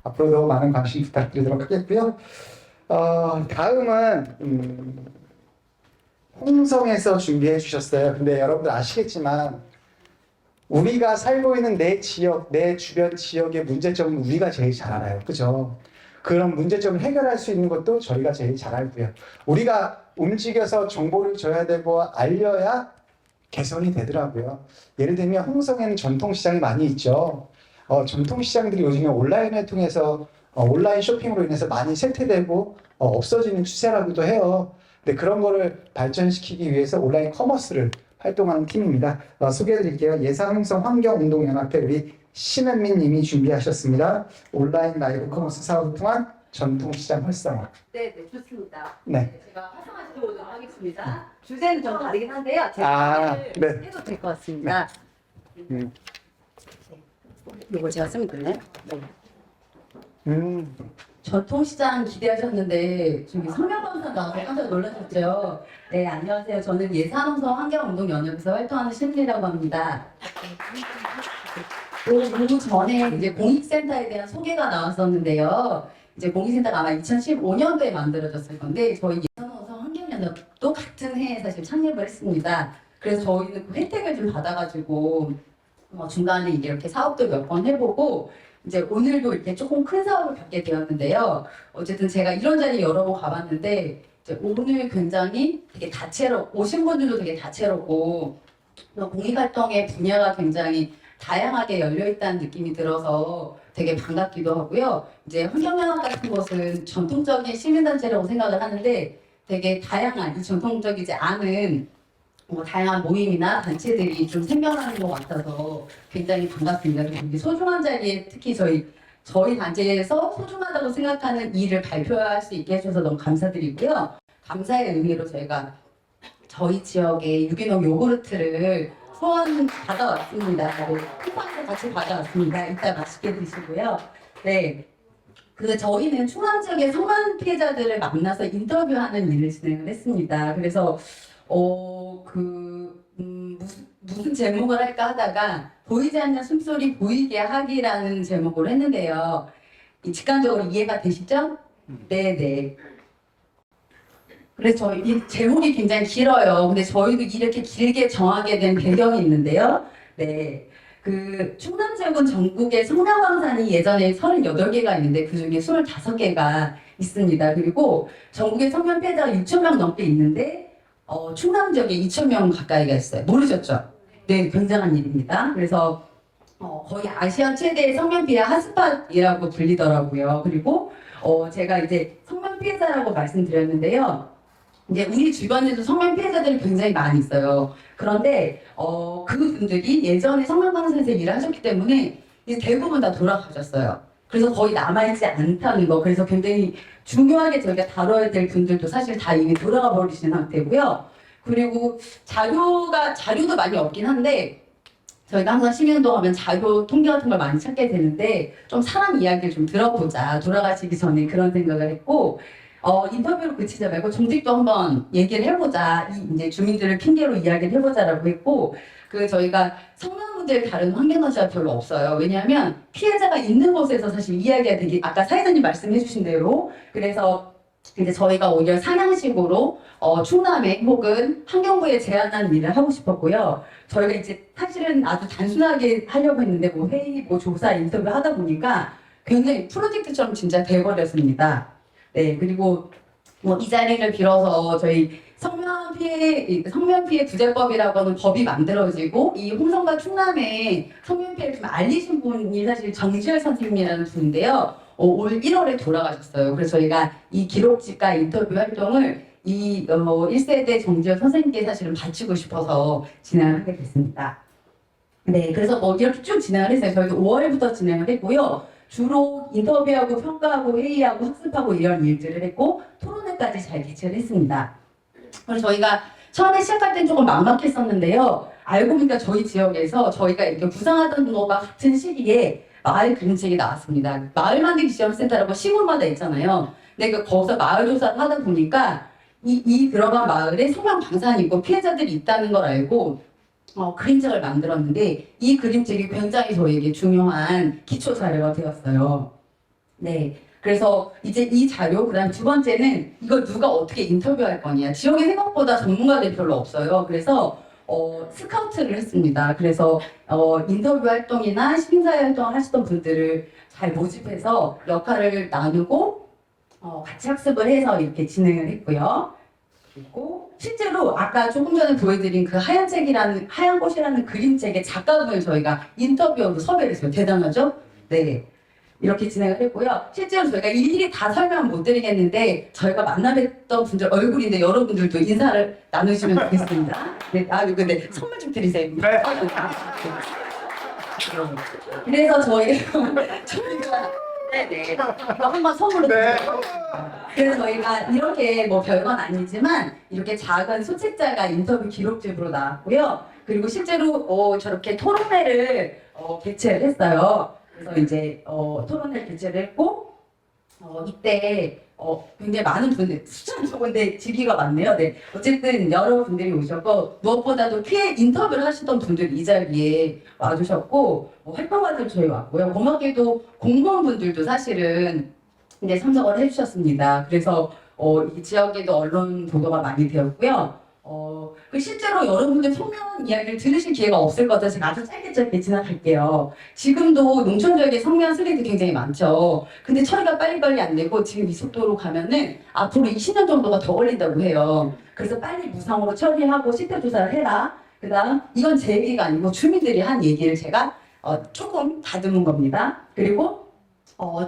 앞으로도 많은 관심 부탁드리도록 하겠고요. 다음은 홍성에서 준비해 주셨어요. 근데 여러분들 아시겠지만 우리가 살고 있는 내 지역, 내 주변 지역의 문제점은 우리가 제일 잘 알아요. 그죠? 그런 문제점을 해결할 수 있는 것도 저희가 제일 잘 알고요. 우리가 움직여서 정보를 줘야 되고 알려야 개선이 되더라고요. 예를 들면 홍성에는 전통시장이 많이 있죠. 전통시장들이 요즘에 온라인을 통해서 온라인 쇼핑으로 인해서 많이 쇠퇴되고 없어지는 추세라고도 해요. 근데 그런 거를 발전시키기 위해서 온라인 커머스를 활동하는 팀입니다. 소개해드릴게요. 예산홍성 환경운동연합회 우리 신은민 님이 준비하셨습니다. 온라인 라이브 커머스 사업을 통한 전통시장 활성화. 네, 좋습니다. 네. 제가 활성화시켜보도록 하겠습니다. 주제는 좀 다르긴 한데요. 제가 네. 해도 될 것 같습니다. 이걸 제가 쓰면 되나요? 네. 전통시장 기대하셨는데 저기 성명방송 나와서 깜짝 놀라셨죠? 네, 안녕하세요. 저는 예산홍성 환경운동연합에서 활동하는 신은이라고 합니다. 그 전에 이제 공익센터에 대한 소개가 나왔었는데요. 이제 공익센터가 아마 2015년도에 만들어졌을 건데 저희 예산홍성 환경연합도 같은 해에 사실 창립을 했습니다. 그래서 저희는 그 혜택을 좀 받아가지고 중간에 이제 이렇게 사업도 몇 번 해보고 이제 오늘도 이렇게 조금 큰 사업을 받게 되었는데요. 어쨌든 제가 이런 자리 여러 번 가봤는데 이제 오늘 굉장히 되게 다채롭고 오신 분들도 되게 다채롭고 공익활동의 분야가 굉장히 다양하게 열려 있다는 느낌이 들어서 되게 반갑기도 하고요. 이제 환경연합 같은 것은 전통적인 시민단체라고 생각을 하는데 되게 다양한 이 전통적이지 않은 다양한 모임이나 단체들이 좀 생겨나는 것 같아서 굉장히 반갑습니다. 그리고 이 소중한 자리에 특히 저희 단체에서 소중하다고 생각하는 일을 발표할 수 있게 해줘서 너무 감사드리고요. 감사의 의미로 저희가 저희 지역의 유기농 요구르트를 후원 받아왔습니다. 쿠팡에서 같이 받아왔습니다. 이따 맛있게 드시고요. 네. 저희는 충남 지역의 성만 피해자들을 만나서 인터뷰하는 일을 진행을 했습니다. 그래서 무슨 제목을 할까 하다가 보이지 않는 숨소리 보이게 하기라는 제목으로 했는데요. 직관적으로 이해가 되시죠? 네네. 그래서 이 제목이 굉장히 길어요. 근데 저희도 이렇게 길게 정하게 된 배경이 있는데요. 네. 충남 지역은 전국에 성명광산이 예전에 38개가 있는데 그 중에 25개가 있습니다. 그리고 전국에 성명 피해자가 6,000명 넘게 있는데 충남 지역에 2,000명 가까이가 있어요. 모르셨죠? 네, 굉장한 일입니다. 그래서 거의 아시아 최대의 성명 피해 핫스팟이라고 불리더라고요. 그리고 제가 이제 성명 피해자라고 말씀드렸는데요. 이제 우리 주변에도 성명 피해자들이 굉장히 많이 있어요. 그런데 그분들이 예전에 성명광산에서 일을 하셨기 때문에 이제 대부분 다 돌아가셨어요. 그래서 거의 남아있지 않다는 거. 그래서 굉장히 중요하게 저희가 다뤄야 될 분들도 사실 다 이미 돌아가 버리신 상태고요. 그리고 자료도 많이 없긴 한데 저희가 항상 시민운동 하면 자료 통계 같은 걸 많이 찾게 되는데 좀 사람 이야기를 좀 들어보자. 돌아가시기 전에 그런 생각을 했고 인터뷰로 그치지 말고 정직도 한번 얘기를 해보자. 이제 주민들을 핑계로 이야기를 해보자라고 했고, 저희가 성남문제를 다루는 환경단체가 별로 없어요. 왜냐하면 피해자가 있는 곳에서 사실 이야기가 되게, 아까 사회자님 말씀해주신 대로, 그래서 이제 저희가 오히려 상향식으로 충남에 혹은 환경부에 제안하는 일을 하고 싶었고요. 저희가 이제 사실은 아주 단순하게 하려고 했는데 회의, 조사, 인터뷰 하다 보니까 굉장히 프로젝트처럼 진짜 돼버렸습니다. 네, 그리고 이 자리를 빌어서 저희 성면 피해 구제법이라고 하는 법이 만들어지고 이 홍성과 충남에 성면 피해를 좀 알리신 분이 사실 정지열 선생님이라는 분인데요. 올 1월에 돌아가셨어요. 그래서 저희가 이 기록집과 인터뷰 활동을 1세대 정지열 선생님께 사실은 바치고 싶어서 진행을 하게 됐습니다. 네, 그래서 이렇게 쭉 진행을 했어요. 저희도 5월부터 진행을 했고요. 주로 인터뷰하고 평가하고 회의하고 학습하고 이런 일들을 했고 토론회까지 잘 개최를 했습니다. 그래서 저희가 처음에 시작할 땐 조금 막막했었는데요. 알고 보니까 저희 지역에서 저희가 이렇게 구상하던 것과 같은 시기에 마을 그림책이 나왔습니다. 마을 만들기 지원센터라고 시골마다 있잖아요. 근데 거기서 마을 조사를 하다 보니까 이 들어간 마을에 성명광산이 있고 피해자들이 있다는 걸 알고 그림책을 만들었는데 이 그림책이 굉장히 저에게 중요한 기초 자료가 되었어요. 네. 그래서 이제 이 자료, 그 다음 두 번째는 이걸 누가 어떻게 인터뷰할 거냐. 지역에 생각보다 전문가들이 별로 없어요. 그래서 스카우트를 했습니다. 그래서 인터뷰 활동이나 시민사회 활동을 하시던 분들을 잘 모집해서 역할을 나누고 같이 학습을 해서 이렇게 진행을 했고요. 그리고 실제로 아까 조금 전에 보여드린 그 하얀 꽃이라는 그림책의 작가분을 저희가 인터뷰로 섭외를 했어요. 대단하죠? 네. 이렇게 진행을 했고요. 실제로 저희가 일일이 다 설명 못 드리겠는데 저희가 만나뵀던 분들 얼굴인데 여러분들도 인사를 나누시면 좋겠습니다. 네. 근데 선물 좀 드리세요. 네. 그래서 저희가 네네. 이거 한번 선물로 네. 드릴게요. 그래서 저희가 이렇게 별건 아니지만 이렇게 작은 소책자가 인터뷰 기록집으로 나왔고요. 그리고 실제로 저렇게 토론회를 개최를 했어요. 그래서 이제 토론회를 개최를 했고 이때 굉장히 많은 분들 숫자는 적은데 지기가 많네요. 네. 어쨌든 여러분들이 오셨고 무엇보다도 피해 인터뷰를 하시던 분들이 이 자리에 와주셨고 활동가들 저희 왔고요. 고맙게도 공무원분들도 사실은 이제 참석을 해주셨습니다. 그래서 이 지역에도 언론 보도가 많이 되었고요. 실제로 여러분들 성명 이야기를 들으실 기회가 없을 것 같아서 제가 아주 짧게 지나갈게요. 지금도 농촌 지역에 성명 쓰레기 굉장히 많죠. 근데 처리가 빨리빨리 안 되고 지금 이 속도로 가면은 앞으로 20년 정도가 더 걸린다고 해요. 그래서 빨리 무상으로 처리하고 실태 조사를 해라. 그다음 이건 제 얘기가 아니고 주민들이 한 얘기를 제가 조금 다듬은 겁니다. 그리고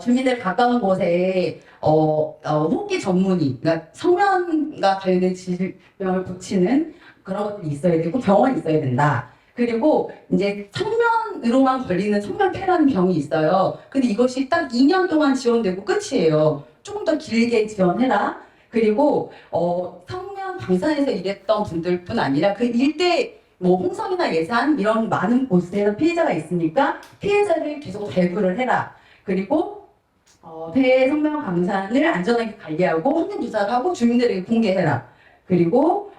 주민들 가까운 곳에 호흡기 전문의, 그러니까 성면과 관련된 질병을 고치는 그런 것들이 있어야 되고 병원이 있어야 된다. 그리고 이제 성면으로만 걸리는 성면폐라는 병이 있어요. 근데 이것이 딱 2년 동안 지원되고 끝이에요. 조금 더 길게 지원해라. 그리고 성면 방사에서 일했던 분들뿐 아니라 그 일대 뭐 홍성이나 예산 이런 많은 곳에서 피해자가 있으니까 피해자를 계속 발굴을 해라. 그리고 폐 성면 방사를 안전하게 관리하고 환경 조사를 하고 주민들에게 공개해라. 그리고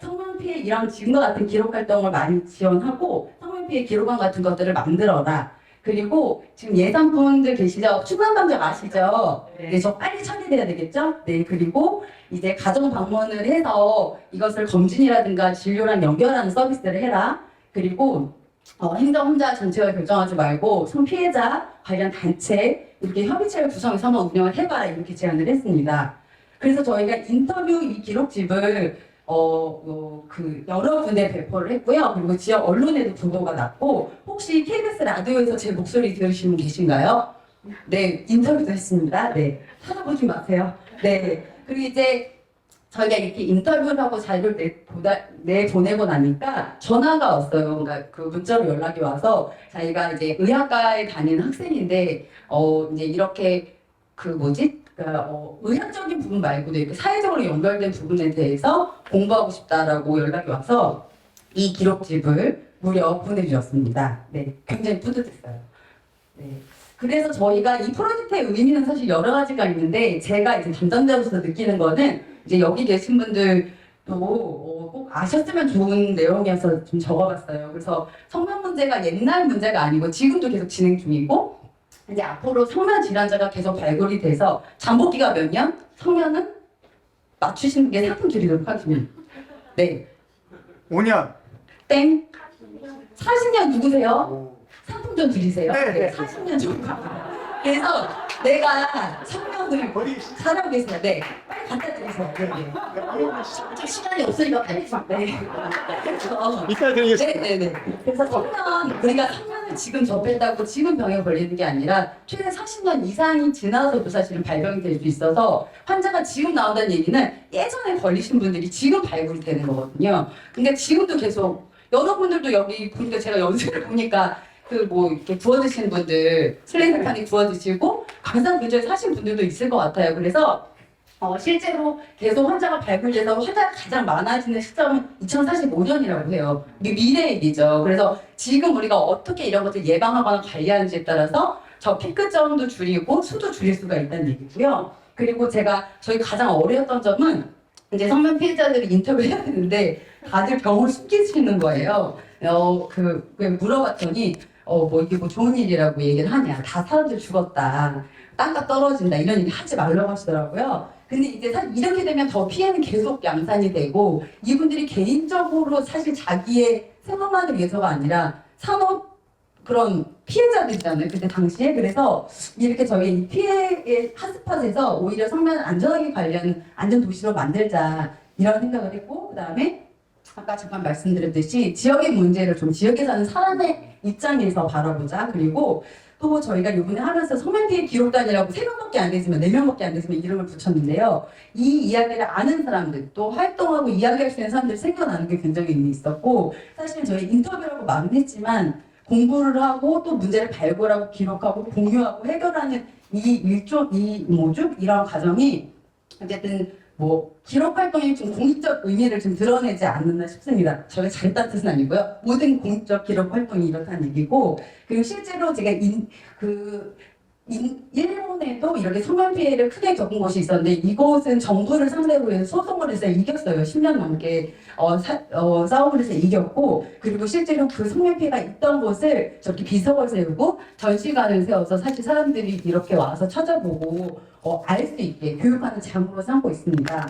성면 피해 이런 지금과 같은 기록 활동을 많이 지원하고 성면 피해 기록관 같은 것들을 만들어라. 그리고 지금 예산분들 계시죠? 추가감정 아시죠? 네, 저 빨리 처리돼야 되겠죠? 네, 그리고 이제 가정 방문을 해서 이것을 검진이라든가 진료랑 연결하는 서비스를 해라. 그리고 행정 혼자 전체가 결정하지 말고 성피해자 관련 단체 이렇게 협의체를 구성해서 한번 운영을 해봐라 이렇게 제안을 했습니다. 그래서 저희가 인터뷰 이 기록집을 여러 군데 배포를 했고요. 그리고 지역 언론에도 보도가 났고 혹시 KBS 라디오에서 제 목소리 들으신 분 계신가요? 네, 인터뷰도 했습니다. 네, 찾아보지 마세요. 네, 그리고 이제 저희가 이렇게 인터뷰를 하고 자료를 내보내고 나니까 전화가 왔어요. 그러니까 그 문자로 연락이 와서 자기가 이제 의학과에 다니는 학생인데 이제 이렇게 의학적인 부분 말고도 이렇게 사회적으로 연결된 부분에 대해서 공부하고 싶다라고 연락이 와서 이 기록집을 무려 보내주셨습니다. 네, 굉장히 뿌듯했어요. 네. 그래서 저희가 이 프로젝트의 의미는 사실 여러 가지가 있는데 제가 이제 담당자로서 느끼는 거는 이제 여기 계신 분들도 꼭 아셨으면 좋은 내용이어서 좀 적어봤어요. 그래서 성면 문제가 옛날 문제가 아니고 지금도 계속 진행 중이고 이제 앞으로 성면 질환자가 계속 발굴이 돼서 잠복기가 몇 년? 성면은 맞추시는 분께 상품 드리도록 하겠습니다. 네. 5년. 땡. 40년 누구세요? 상품 좀 드리세요. 네. 40년 정도. 그래서 내가 성면을 잘하고 계세요. 네. 빨리 갖다 드리세요. 네. 시간이 없으니까 빨리 좀. 네. 그래서 이따 드리겠습니다. 네네네. 그래서 우리가 성면을 지금 접했다고 지금 병에 걸리는 게 아니라 최대 40년 이상이 지나서도 사실은 발병이 될 수 있어서 환자가 지금 나온다는 얘기는 예전에 걸리신 분들이 지금 발굴이 되는 거거든요. 그러니까 지금도 계속 여러분들도 여기 보니까 제가 연세를 보니까 이렇게 구워 드시는 분들 슬레이트칸이 구워 드시고 강산 근처에 사신 분들도 있을 것 같아요. 그래서 실제로 계속 환자가 발굴돼서 환자가 가장 많아지는 시점은 2045년이라고 해요. 이게 미래의 일이죠. 그래서 지금 우리가 어떻게 이런 것들 예방하거나 관리하는지에 따라서 저 피크점도 줄이고 수도 줄일 수가 있다는 얘기고요. 그리고 저희 가장 어려웠던 점은 이제 성면 피해자들이 인터뷰를 해야 되는데 다들 병을 숨기시는 거예요. 물어봤더니 이게 좋은 일이라고 얘기를 하냐. 다 사람들 죽었다. 땅값 떨어진다. 이런 얘기 하지 말라고 하시더라고요. 근데 이제 사실 이렇게 되면 더 피해는 계속 양산이 되고 이분들이 개인적으로 사실 자기의 생활만을 위해서가 아니라 산업 그런 피해자들이잖아요. 그때 당시에. 그래서 이렇게 저희 이 피해의 핫스팟에서 오히려 성면을 안전하게 관리하는 안전도시로 만들자 이런 생각을 했고 그다음에 아까 잠깐 말씀드렸듯이 지역의 문제를 좀 지역에 사는 사람의 입장에서 바라보자. 그리고 또 저희가 이번에 하면서 성면피해 기록단이라고 3명밖에 안 되지만 4명밖에 안 되지만 이름을 붙였는데요. 이 이야기를 아는 사람들 또 활동하고 이야기할 수 있는 사람들 생겨나는 게 굉장히 의미 있었고 사실 저희 인터뷰라고 말은 했지만 공부를 하고 또 문제를 발굴하고 기록하고 공유하고 해결하는 이런 과정이 어쨌든 기록 활동이 좀 공익적 의미를 좀 드러내지 않는다 싶습니다. 저희가 잘했다는 뜻은 아니고요. 모든 공익적 기록 활동이 이렇다는 얘기고 그리고 실제로 제가 일본에도 이렇게 성면 피해를 크게 겪은 곳이 있었는데 이곳은 정부를 상대로 해서 소송을 해서 이겼어요. 10년 넘게 싸움을 해서 이겼고 그리고 실제로 그 성면 피해가 있던 곳을 저렇게 비석을 세우고 전시관을 세워서 사실 사람들이 이렇게 와서 찾아보고 알 수 있게 교육하는 장으로 삼고 있습니다.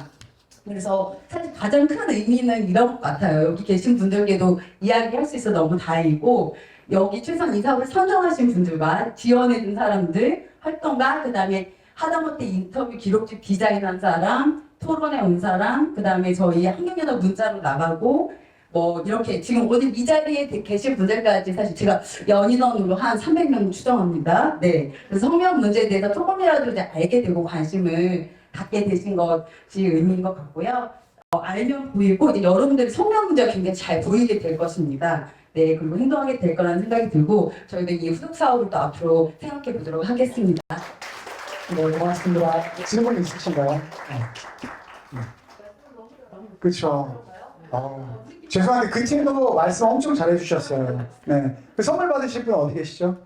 그래서 사실 가장 큰 의미는 이런 것 같아요. 여기 계신 분들께도 이야기할 수 있어 너무 다행이고 여기 최선 이사업을 선정하신 분들과 지원해준 사람들, 활동가, 그 다음에 하다못해 인터뷰 기록집 디자인한 사람, 토론회 온 사람, 그 다음에 저희 환경연합 문자로 나가고 뭐 이렇게 지금 오늘 이 자리에 계신 분들까지 사실 제가 연인원으로 한 300명 추정합니다. 네, 그래서 성명 문제에 대해서 조금이라도 이제 알게 되고 관심을 갖게 되신 것이 의미인 것 같고요. 알면 보이고 이제 여러분들이 성명 문제가 굉장히 잘 보이게 될 것입니다. 네, 그리고 행동하게 될 거라는 생각이 들고 저희도 이 후속 사업을 또 앞으로 생각해 보도록 하겠습니다. 네, 고맙습니다. 질문 있으신가요? 그렇죠. 죄송한데 그 팀도 말씀 엄청 잘해주셨어요. 네, 그 선물 받으실 분 어디 계시죠?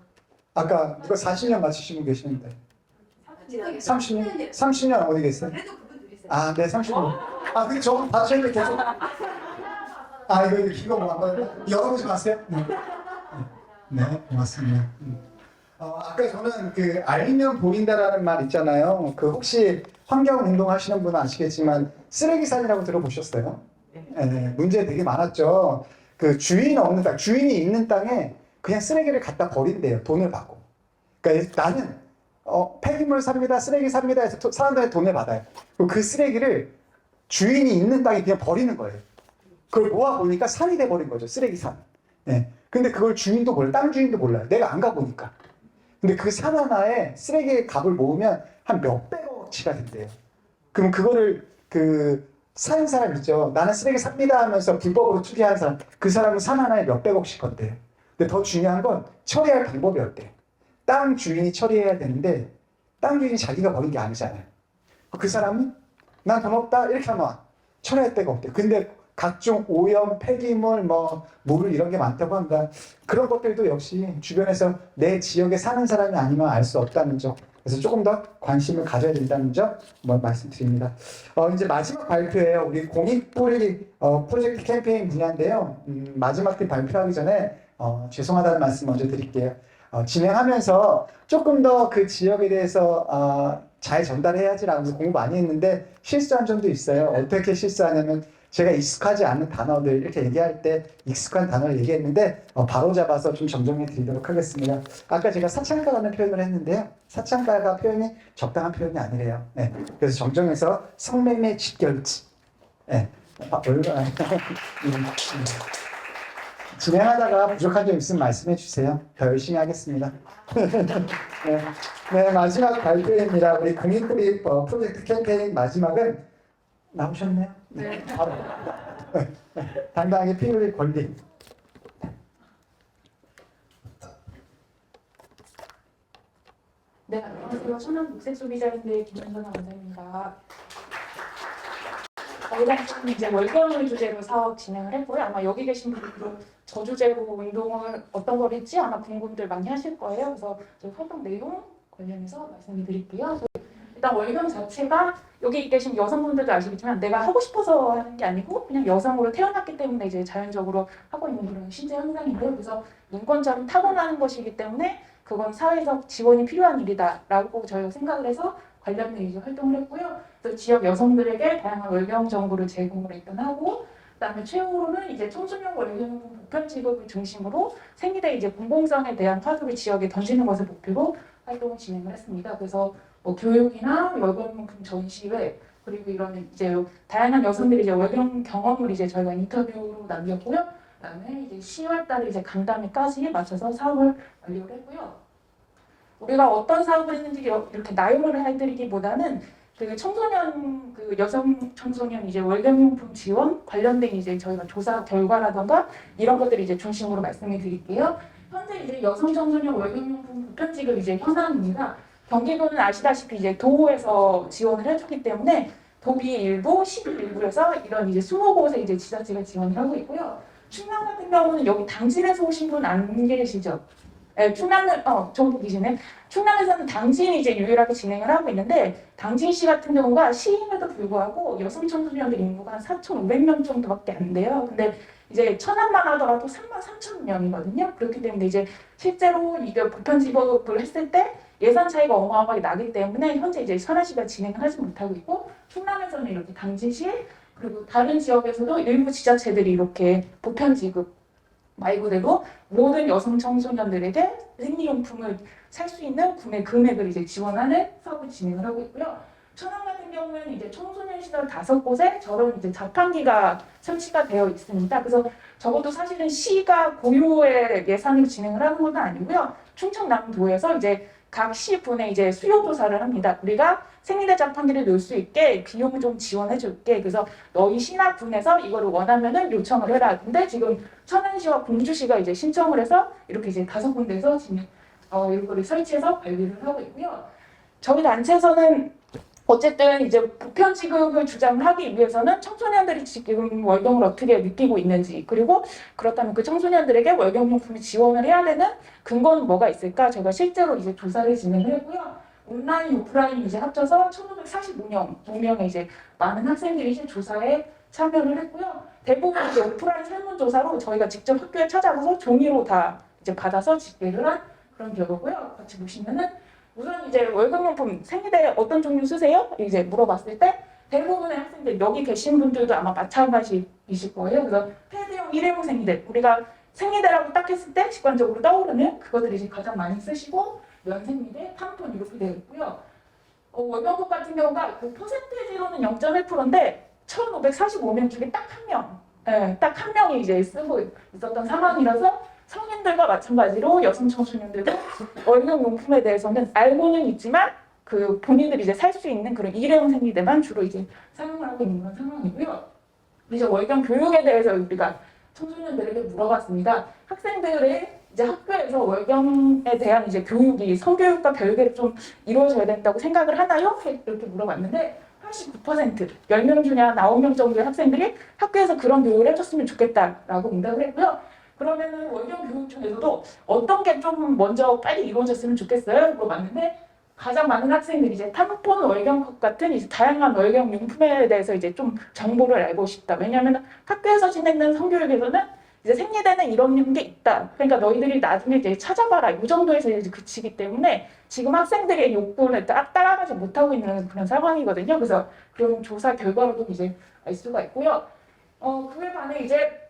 아까 누가 40년 맞추신 분 계시는데 30년? 30년 어디 계세요? 아, 네, 30년. 아, 근데 저분 받으셨는데 계속 이거 뭐 한번 열어보지 마세요. 네, 고맙습니다. 아까 저는 그 알면 보인다라는 말 있잖아요. 그 혹시 환경 운동 하시는 분은 아시겠지만 쓰레기산이라고 들어보셨어요? 네, 문제 되게 많았죠. 그 주인 없는 땅, 주인이 있는 땅에 그냥 쓰레기를 갖다 버린대요. 돈을 받고. 그러니까 나는 폐기물 삽니다, 쓰레기 삽니다 해서 사람들의 돈을 받아요. 그리고 그 쓰레기를 주인이 있는 땅에 그냥 버리는 거예요. 그걸 모아 보니까 산이 돼 버린 거죠. 쓰레기산. 네. 근데 그걸 주인도 몰라, 땅 주인도 몰라요. 내가 안 가보니까. 근데 그 산 하나에 쓰레기 값을 모으면 한 몇백억치가 된대요. 그럼 그거를 사는 사람 있죠. 나는 쓰레기 삽니다 하면서 불법으로 투기하는 사람, 그 사람은 산 하나에 몇백억씩 건대요. 근데 더 중요한 건 처리할 방법이 어때요? 땅 주인이 처리해야 되는데 땅 주인이 자기가 버린 게 아니잖아요. 그 사람은 난 돈 없다 이렇게 하면 처리할 데가 없대요. 근데 각종 오염, 폐기물, 물 이런 게 많다고 합니다. 그런 것들도 역시 주변에서 내 지역에 사는 사람이 아니면 알 수 없다는 점. 그래서 조금 더 관심을 가져야 된다는 점 말씀드립니다. 이제 마지막 발표예요. 우리 공익뿌리 프로젝트 캠페인 분야인데요. 마지막 때 발표하기 전에 죄송하다는 말씀 먼저 드릴게요. 진행하면서 조금 더 그 지역에 대해서 잘 전달해야지라고 공부 많이 했는데 실수한 점도 있어요. 어떻게 실수하냐면 제가 익숙하지 않은 단어들 이렇게 얘기할 때 익숙한 단어를 얘기했는데 바로 잡아서 좀 정정해 드리도록 하겠습니다. 아까 제가 사창가라는 표현을 했는데요. 사창가가 표현이 적당한 표현이 아니래요. 네. 그래서 정정해서 성매매 직결지. 네. 진행하다가 부족한 점 있으면 말씀해 주세요. 더 열심히 하겠습니다. 네, 마지막 발표입니다. 우리 공익뿌리 프로젝트 캠페인 마지막은 나오셨네요? 네. 바로 당당하게 피 흘릴 권리. 네, 안녕하세요. 천안 녹색소비자인대 김현선 원장입니다. 저희가 이제 월경을 주제로 사업 진행을 했고요. 아마 여기 계신 분들도 저주제로 운동을 어떤 걸 했지 아마 궁금들 많이 하실 거예요. 그래서 저희 활동 내용 관련해서 말씀을 드릴게요. 일단 월경 자체가 여기 계신 여성분들도 아시겠지만 내가 하고 싶어서 하는 게 아니고 그냥 여성으로 태어났기 때문에 이제 자연적으로 하고 있는 그런 신체 현상인데요. 그래서 인권자로 타고나는 것이기 때문에 그건 사회적 지원이 필요한 일이다라고 저희가 생각을 해서 관련된 이제 활동을 했고요. 또 지역 여성들에게 다양한 월경 정보를 제공을 일단 하고, 그다음에 최후로는 이제 청소년 월경 보편 지급을 중심으로 생리대 이제 공공성에 대한 화두를 지역에 던지는 것을 목표로 활동을 진행을 했습니다. 그래서 교육이나 월경용품 전시회 그리고 이런 이제 다양한 여성들이 이제 월경 경험을 이제 저희가 인터뷰로 남겼고요. 그다음에 이제 10월달에 이제 간담회까지 맞춰서 사업을 완료를 했고요. 우리가 어떤 사업을 했는지 이렇게 나열을 해드리기보다는 그 청소년 그 여성 청소년 이제 월경용품 지원 관련된 이제 저희가 조사 결과라던가 이런 것들을 이제 중심으로 말씀을 드릴게요. 현재 이제 여성 청소년 월경용품 보편 지급 이제 현황입니다. 경기도는 아시다시피 이제 도에서 지원을 해주기 때문에 도비 일부, 시비 일부에서 이런 이제 20곳에 이제 지자체가 지원을 하고 있고요. 충남 같은 경우는 여기 당진에서 오신 분 안 계시죠? 네, 충남은 저기 계시네. 충남에서는 당진이 이제 유일하게 진행을 하고 있는데 당진시 같은 경우가 시임에도 불구하고 여성 청소년들 인구가 한 4,500명 정도밖에 안 돼요. 근데 이제 천안만 하더라도 33,000명이거든요. 그렇기 때문에 이제 실제로 이게 보편 지급을 했을 때 예산 차이가 어마어마하게 나기 때문에 현재 이제 천안시가 진행을 하지 못하고 있고 충남에서는 이렇게 당진시 그리고 다른 지역에서도 일부 지자체들이 이렇게 보편 지급 말 그대로 모든 여성 청소년들에게 생리용품을 살 수 있는 구매 금액을 이제 지원하는 사업을 진행을 하고 있고요. 천안 같은 경우에는 이제 청소년 시설 5곳에 저런 이제 자판기가 설치가 되어 있습니다. 그래서 적어도 사실은 시가 고유의 예산으로 진행을 하는 건 아니고요. 충청남도에서 이제 각 시군에 이제 수요 조사를 합니다. 우리가 생리대 자판기를 넣을 수 있게 비용을 좀 지원해 줄게. 그래서 너희 시나 군에서 이거를 원하면은 요청을 해라. 근데 지금 천안시와 공주시가 이제 신청을 해서 이렇게 이제 5군데서 지금 이거를 설치해서 관리를 하고 있고요. 저희 단체에서는 어쨌든 이제 보편 지급을 주장을 하기 위해서는 청소년들이 지금 월경을 어떻게 느끼고 있는지, 그리고 그렇다면 그 청소년들에게 월경용품을 지원을 해야 되는 근거는 뭐가 있을까? 제가 실제로 이제 조사를 진행을 했고요. 온라인, 오프라인 이제 합쳐서 1,545명의 이제 많은 학생들이 이제 조사에 참여를 했고요. 대부분 이제 오프라인 설문조사로 저희가 직접 학교에 찾아가서 종이로 다 이제 받아서 집계를 한 그런 결과고요. 같이 보시면은 우선 이제 월경용품 생리대 어떤 종류 쓰세요? 이제 물어봤을 때 대부분의 학생들, 여기 계신 분들도 아마 마찬가지이실 거예요. 그래서 패드용 일회용 생리대, 우리가 생리대라고 딱 했을 때 직관적으로 떠오르는 그것들이 이제 가장 많이 쓰시고, 면 생리대, 탐폰 이렇게 되어 있고요. 월경국 같은 경우가 그 퍼센테이지로는 0.1%인데 1,545명 중에 딱 한 명, 딱 한 명이 이제 쓰고 있었던 상황이라서 성인들과 마찬가지로 여성 청소년들도 월경용품에 대해서는 알고는 있지만 그 본인들이 이제 살 수 있는 그런 일회용 생리대만 주로 이제 사용을 하고 있는 그런 상황이고요. 이제 월경 교육에 대해서 우리가 청소년들에게 물어봤습니다. 학생들의 이제 학교에서 월경에 대한 이제 교육이 성교육과 별개로 좀 이루어져야 된다고 생각을 하나요? 이렇게 물어봤는데 89%, 10명 중에 한 9명 정도의 학생들이 학교에서 그런 교육을 해줬으면 좋겠다라고 응답을 했고요. 그러면은 월경 교육 중에서도 어떤 게 좀 먼저 빨리 이루어졌으면 좋겠어요? 물어봤는데 가장 많은 학생들이 이제 탐폰 월경컵 같은 이제 다양한 월경 용품에 대해서 이제 좀 정보를 알고 싶다. 왜냐하면 학교에서 진행되는 성교육에서는 이제 생리대는 이런 게 있다. 그러니까 너희들이 나중에 이제 찾아봐라. 이 정도에서 이제 그치기 때문에 지금 학생들의 욕구를 따라가지 못하고 있는 그런 상황이거든요. 그래서 그런 조사 결과로도 이제 알 수가 있고요. 그에 반해 이제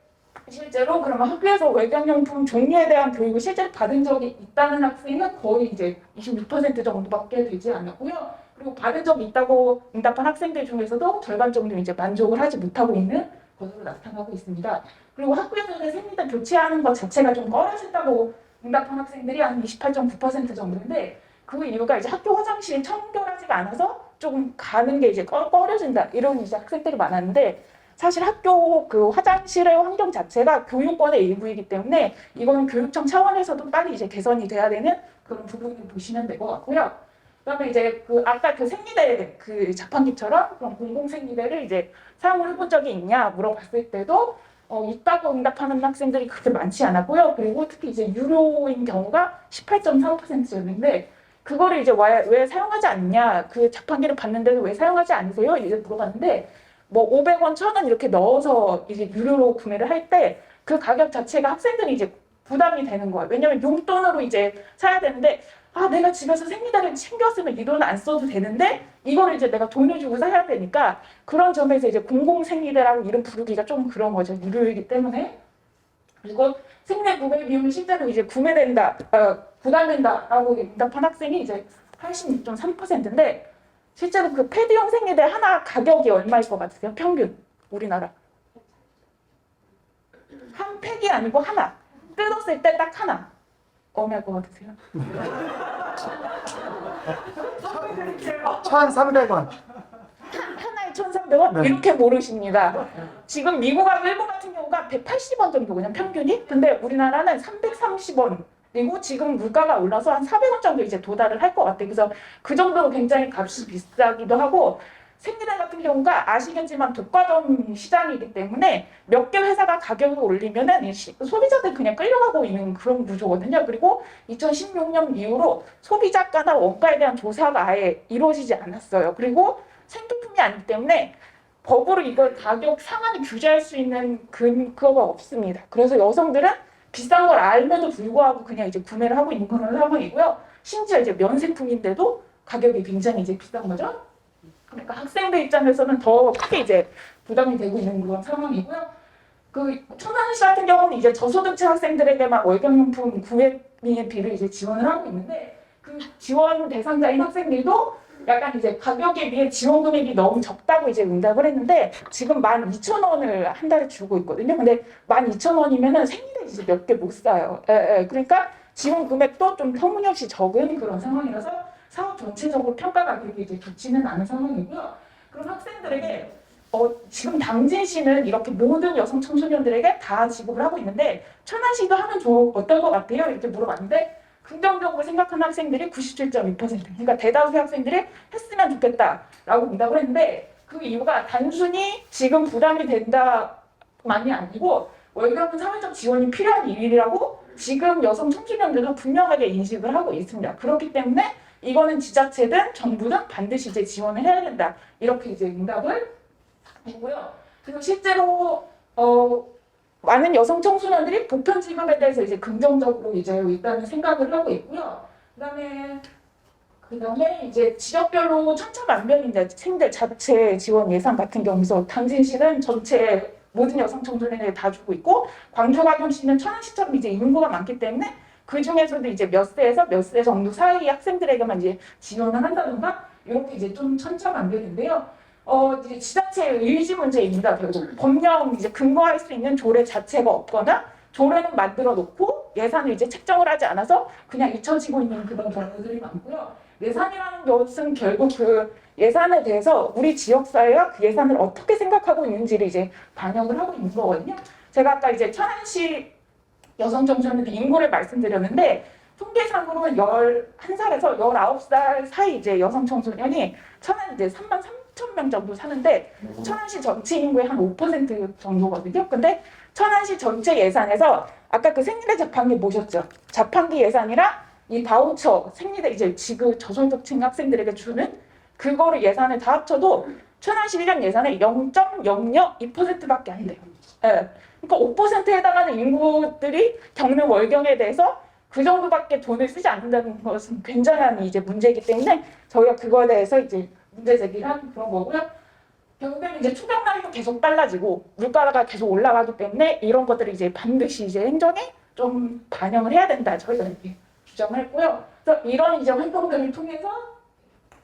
실제로 그러면 학교에서 월경용품 종류에 대한 교육을 실제로 받은 적이 있다는 학생은 거의 이제 26% 정도밖에 되지 않았고요. 그리고 받은 적이 있다고 응답한 학생들 중에서도 절반 정도 이제 만족을 하지 못하고 있는 것으로 나타나고 있습니다. 그리고 학교에서 생리대 교체하는 것 자체가 좀 꺼려진다고 응답한 학생들이 한 28.9% 정도인데 그 이유가 이제 학교 화장실이 청결하지가 않아서 조금 가는 게 이제 꺼려진다 이런 이제 학생들이 많았는데 사실 학교 그 화장실의 환경 자체가 교육권의 일부이기 때문에 이거는 교육청 차원에서도 빨리 이제 개선이 돼야 되는 그런 부분을 보시면 될 것 같고요. 그다음에 이제 그 아까 그 생리대 그 자판기처럼 그런 공공 생리대를 이제 사용을 해본 적이 있냐 물어봤을 때도 있다고 응답하는 학생들이 그렇게 많지 않았고요. 그리고 특히 이제 유료인 경우가 18.35%였는데 그거를 이제 왜 사용하지 않냐, 그 자판기를 봤는데도 왜 사용하지 않으세요? 이제 물어봤는데 뭐 500원, 1,000원 이렇게 넣어서 이제 유료로 구매를 할 때 그 가격 자체가 학생들이 이제 부담이 되는 거예요. 왜냐면 용돈으로 이제 사야 되는데 내가 집에서 생리대를 챙겼으면 이 돈을 안 써도 되는데 이거를 이제 내가 돈을 주고 사야 되니까 그런 점에서 이제 공공 생리대라고 이름 부르기가 좀 그런 거죠. 유료이기 때문에. 그리고 생리대 구매 비용이 실제로 이제 부담된다라고 응답한 학생이 이제 86.3%인데 실제로 그 패드용 생리대 하나 가격이 얼마일 것 같으세요? 평균 우리나라 한 팩이 아니고 하나 뜯었을 때 딱 하나 얼마일 것 같으세요? 1,300원. 하나에 1,300원? 네. 이렇게 모르십니다. 지금 미국하고 일본 같은 경우가 180원 정도거든요, 평균이. 근데 우리나라는 330원. 그리고 지금 물가가 올라서 한 400원 정도 이제 도달을 할 것 같아요. 그래서 그 정도로 굉장히 값이 비싸기도 하고 생리대 같은 경우가 아시겠지만 독과점 시장이기 때문에 몇 개 회사가 가격을 올리면은 소비자들 그냥 끌려가고 있는 그런 구조거든요. 그리고 2016년 이후로 소비자가나 원가에 대한 조사가 아예 이루어지지 않았어요. 그리고 생필품이 아니기 때문에 법으로 이걸 가격 상한을 규제할 수 있는 근거가 없습니다. 그래서 여성들은 비싼 걸 알면도 불구하고 그냥 이제 구매를 하고 있는 그런 상황이고요. 심지어 이제 면세품인데도 가격이 굉장히 이제 비싼 거죠. 그러니까 학생들 입장에서는 더 크게 이제 부담이 되고 있는 그런 상황이고요. 그 천안시 같은 경우는 이제 저소득층 학생들에게만 월경용품 구매비를 이제 지원을 하고 있는데 그 지원 대상자인 학생들도 약간 이제 가격에 비해 지원 금액이 너무 적다고 이제 응답을 했는데 지금 12,000원을 한 달에 주고 있거든요. 근데 12,000원이면은 생일에 이제 몇 개 못 사요. 그러니까 지원 금액도 좀 터무니없이 적은 그런 상황이라서 사업 전체적으로 평가 가격이 이제 좋지는 않은 상황이고요. 그럼 학생들에게 지금 당진시는 이렇게 모든 여성 청소년들에게 다 지급을 하고 있는데 천안시도 하면 어떨 것 같아요? 이렇게 물어봤는데 긍정적으로 생각하는 학생들이 97.2%. 그러니까 대다수의 학생들이 했으면 좋겠다라고 응답을 했는데 그 이유가 단순히 지금 부담이 된다만이 아니고 월급은 사회적 지원이 필요한 일이라고 지금 여성 청소년들도 분명하게 인식을 하고 있습니다. 그렇기 때문에 이거는 지자체든 정부든 반드시 이제 지원을 해야 된다. 이렇게 이제 응답을 했고요. 그리고 실제로 많은 여성 청소년들이 보편 지급에 대해서 이제 긍정적으로 이제 일단은 생각을 하고 있고요. 그다음에 이제 지역별로 천차만별인데 생들 자체 지원 예산 같은 경우에서 당진시는 전체 모든 여성 청소년에게 다 주고 있고 광주 가금시는 천안시처럼 이제 인구가 많기 때문에 그 중에서도 이제 몇 세에서 몇 세 정도 사이 학생들에게만 이제 지원을 한다던가 이렇게 이제 좀 천차만별인데요. 이제 지자체의 의지 문제입니다. 결국 법령 이제 근거할 수 있는 조례 자체가 없거나 조례는 만들어 놓고 예산을 이제 책정을 하지 않아서 그냥 잊혀지고 있는 그런 경우들이 많고요. 예산이라는 것은 결국 그 예산에 대해서 우리 지역사회가 그 예산을 어떻게 생각하고 있는지를 이제 반영을 하고 있는 거거든요. 제가 아까 이제 천안시 여성 청소년들 인구를 말씀드렸는데 통계상으로 11살에서 19살 사이 이제 여성 청소년이 천안 이제 33,000명 정도 사는데 천안시 전체 인구의 한 5% 정도거든요. 근데 천안시 전체 예산에서 아까 그 생리대 자판기 보셨죠? 자판기 예산이랑 이 바우처 생리대 이제 지금 저소득층 학생들에게 주는 그거를 예산을 다 합쳐도 천안시 1년 예산의 0.002%밖에 안 돼요. 예. 그러니까 5%에 해당하는 인구들이 겪는 월경에 대해서 그 정도밖에 돈을 쓰지 않는다는 것은 굉장한 이제 문제이기 때문에 저희가 그거에 대해서 이제 문제 제기를 하는 그런 거고요. 결국에는 이제 투명 나이도 계속 빨라지고 물가가 계속 올라가기 때문에 이런 것들이 이제 반드시 이제 행정에 좀 반영을 해야 된다. 저희가 이렇게 주장을 했고요. 그래서 이런 이제 활동들을 통해서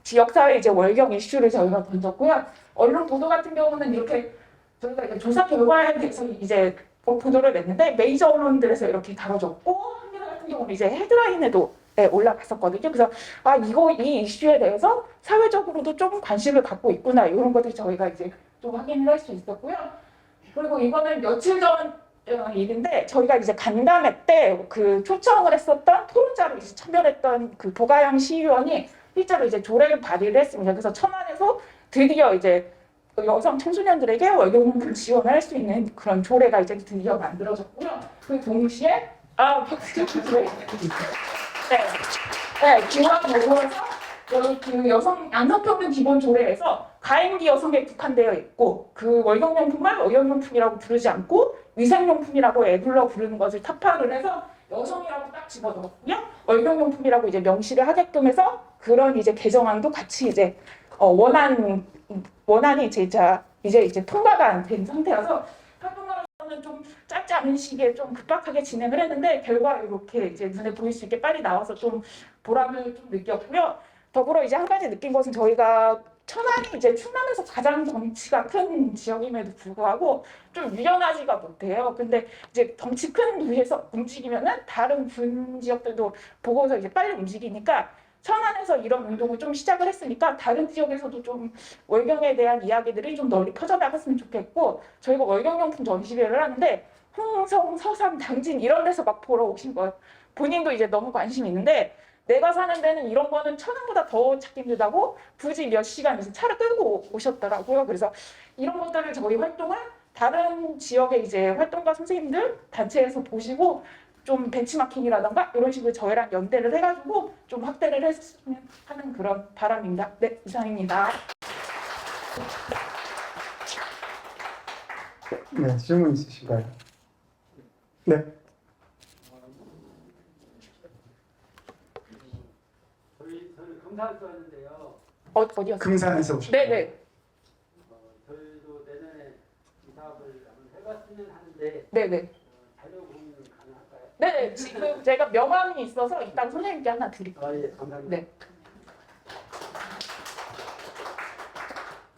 지역사회 이제 월경 이슈를 저희가 던졌고요. 언론 보도 같은 경우는 이렇게 저희가 이제 조사 결과에 대해서 이제 보도를 냈는데 메이저 언론들에서 이렇게 다뤄졌고 한겨레 같은 경우는 이제 헤드라인에도 올라갔었거든요. 그래서 이 이슈에 대해서 사회적으로도 좀 관심을 갖고 있구나 이런 것들 저희가 이제 좀 확인을 할 수 있었고요. 그리고 이거는 며칠 전 일인데 저희가 이제 간담회 때 그 초청을 했었던 토론자로 이제 참여했던 그 도가영 시의원이 실제로 이제 조례를 발의를 했습니다. 그래서 천안에서 드디어 이제 여성 청소년들에게 월경용품 지원을 할 수 있는 그런 조례가 이제 드디어 만들어졌고요. 그 동시에 기왕 먹어서 그 여성 양성평등 기본 조례에서 가임기 여성에 국한되어 있고 그 월경용품을 월경용품이라고 부르지 않고 위생용품이라고 애둘러 부르는 것을 타파를 해서 여성이라고 딱 집어넣었고요. 월경용품이라고 이제 명시를 하게끔 해서 그런 이제 개정안도 같이 이제 원안이 이제 통과가 된 상태라서 활동가로서는 좀 짧지 않은 시기에 좀 급박하게 진행을 했는데 결과 이렇게 이제 눈에 보일 수 있게 빨리 나와서 좀 보람을 좀 느꼈고요. 더불어 이제 한 가지 느낀 것은 저희가 천안이 이제 충남에서 가장 덩치가 큰 지역임에도 불구하고 좀 유연하지가 못해요. 근데 이제 덩치 큰 도시에서 움직이면은 다른 군 지역들도 보고서 이제 빨리 움직이니까 천안에서 이런 운동을 좀 시작을 했으니까 다른 지역에서도 좀 월경에 대한 이야기들이 좀 널리 퍼져나갔으면 좋겠고 저희가 월경용품 전시회를 하는데 홍성, 서산, 당진 이런 데서 막 보러 오신 거예요. 본인도 이제 너무 관심이 있는데 내가 사는 데는 이런 거는 천안보다 더 찾기 힘들다고 굳이 몇 시간 이제 차를 끌고 오셨더라고요. 그래서 이런 것들을 저희 활동을 다른 지역의 이제 활동가 선생님들 단체에서 보시고 좀 벤치마킹이라던가 이런 식으로 저희랑 연대를 해가지고 좀 확대를 했으면 하는 그런 바람입니다. 네, 이상입니다. 네, 질문 있으신가요? 네. 저는 금산에서 왔는데요. 어디였어요? 금산에서 오셨어요? 네네. 저희도 내년에 이 사업을 한번 해봤으면 하는데 네네. 자료 공유 가능할까요? 네네. 지금 제가 명함이 있어서 이따가 선생님께 하나 드릴게요. 예, 감사합니다. 네.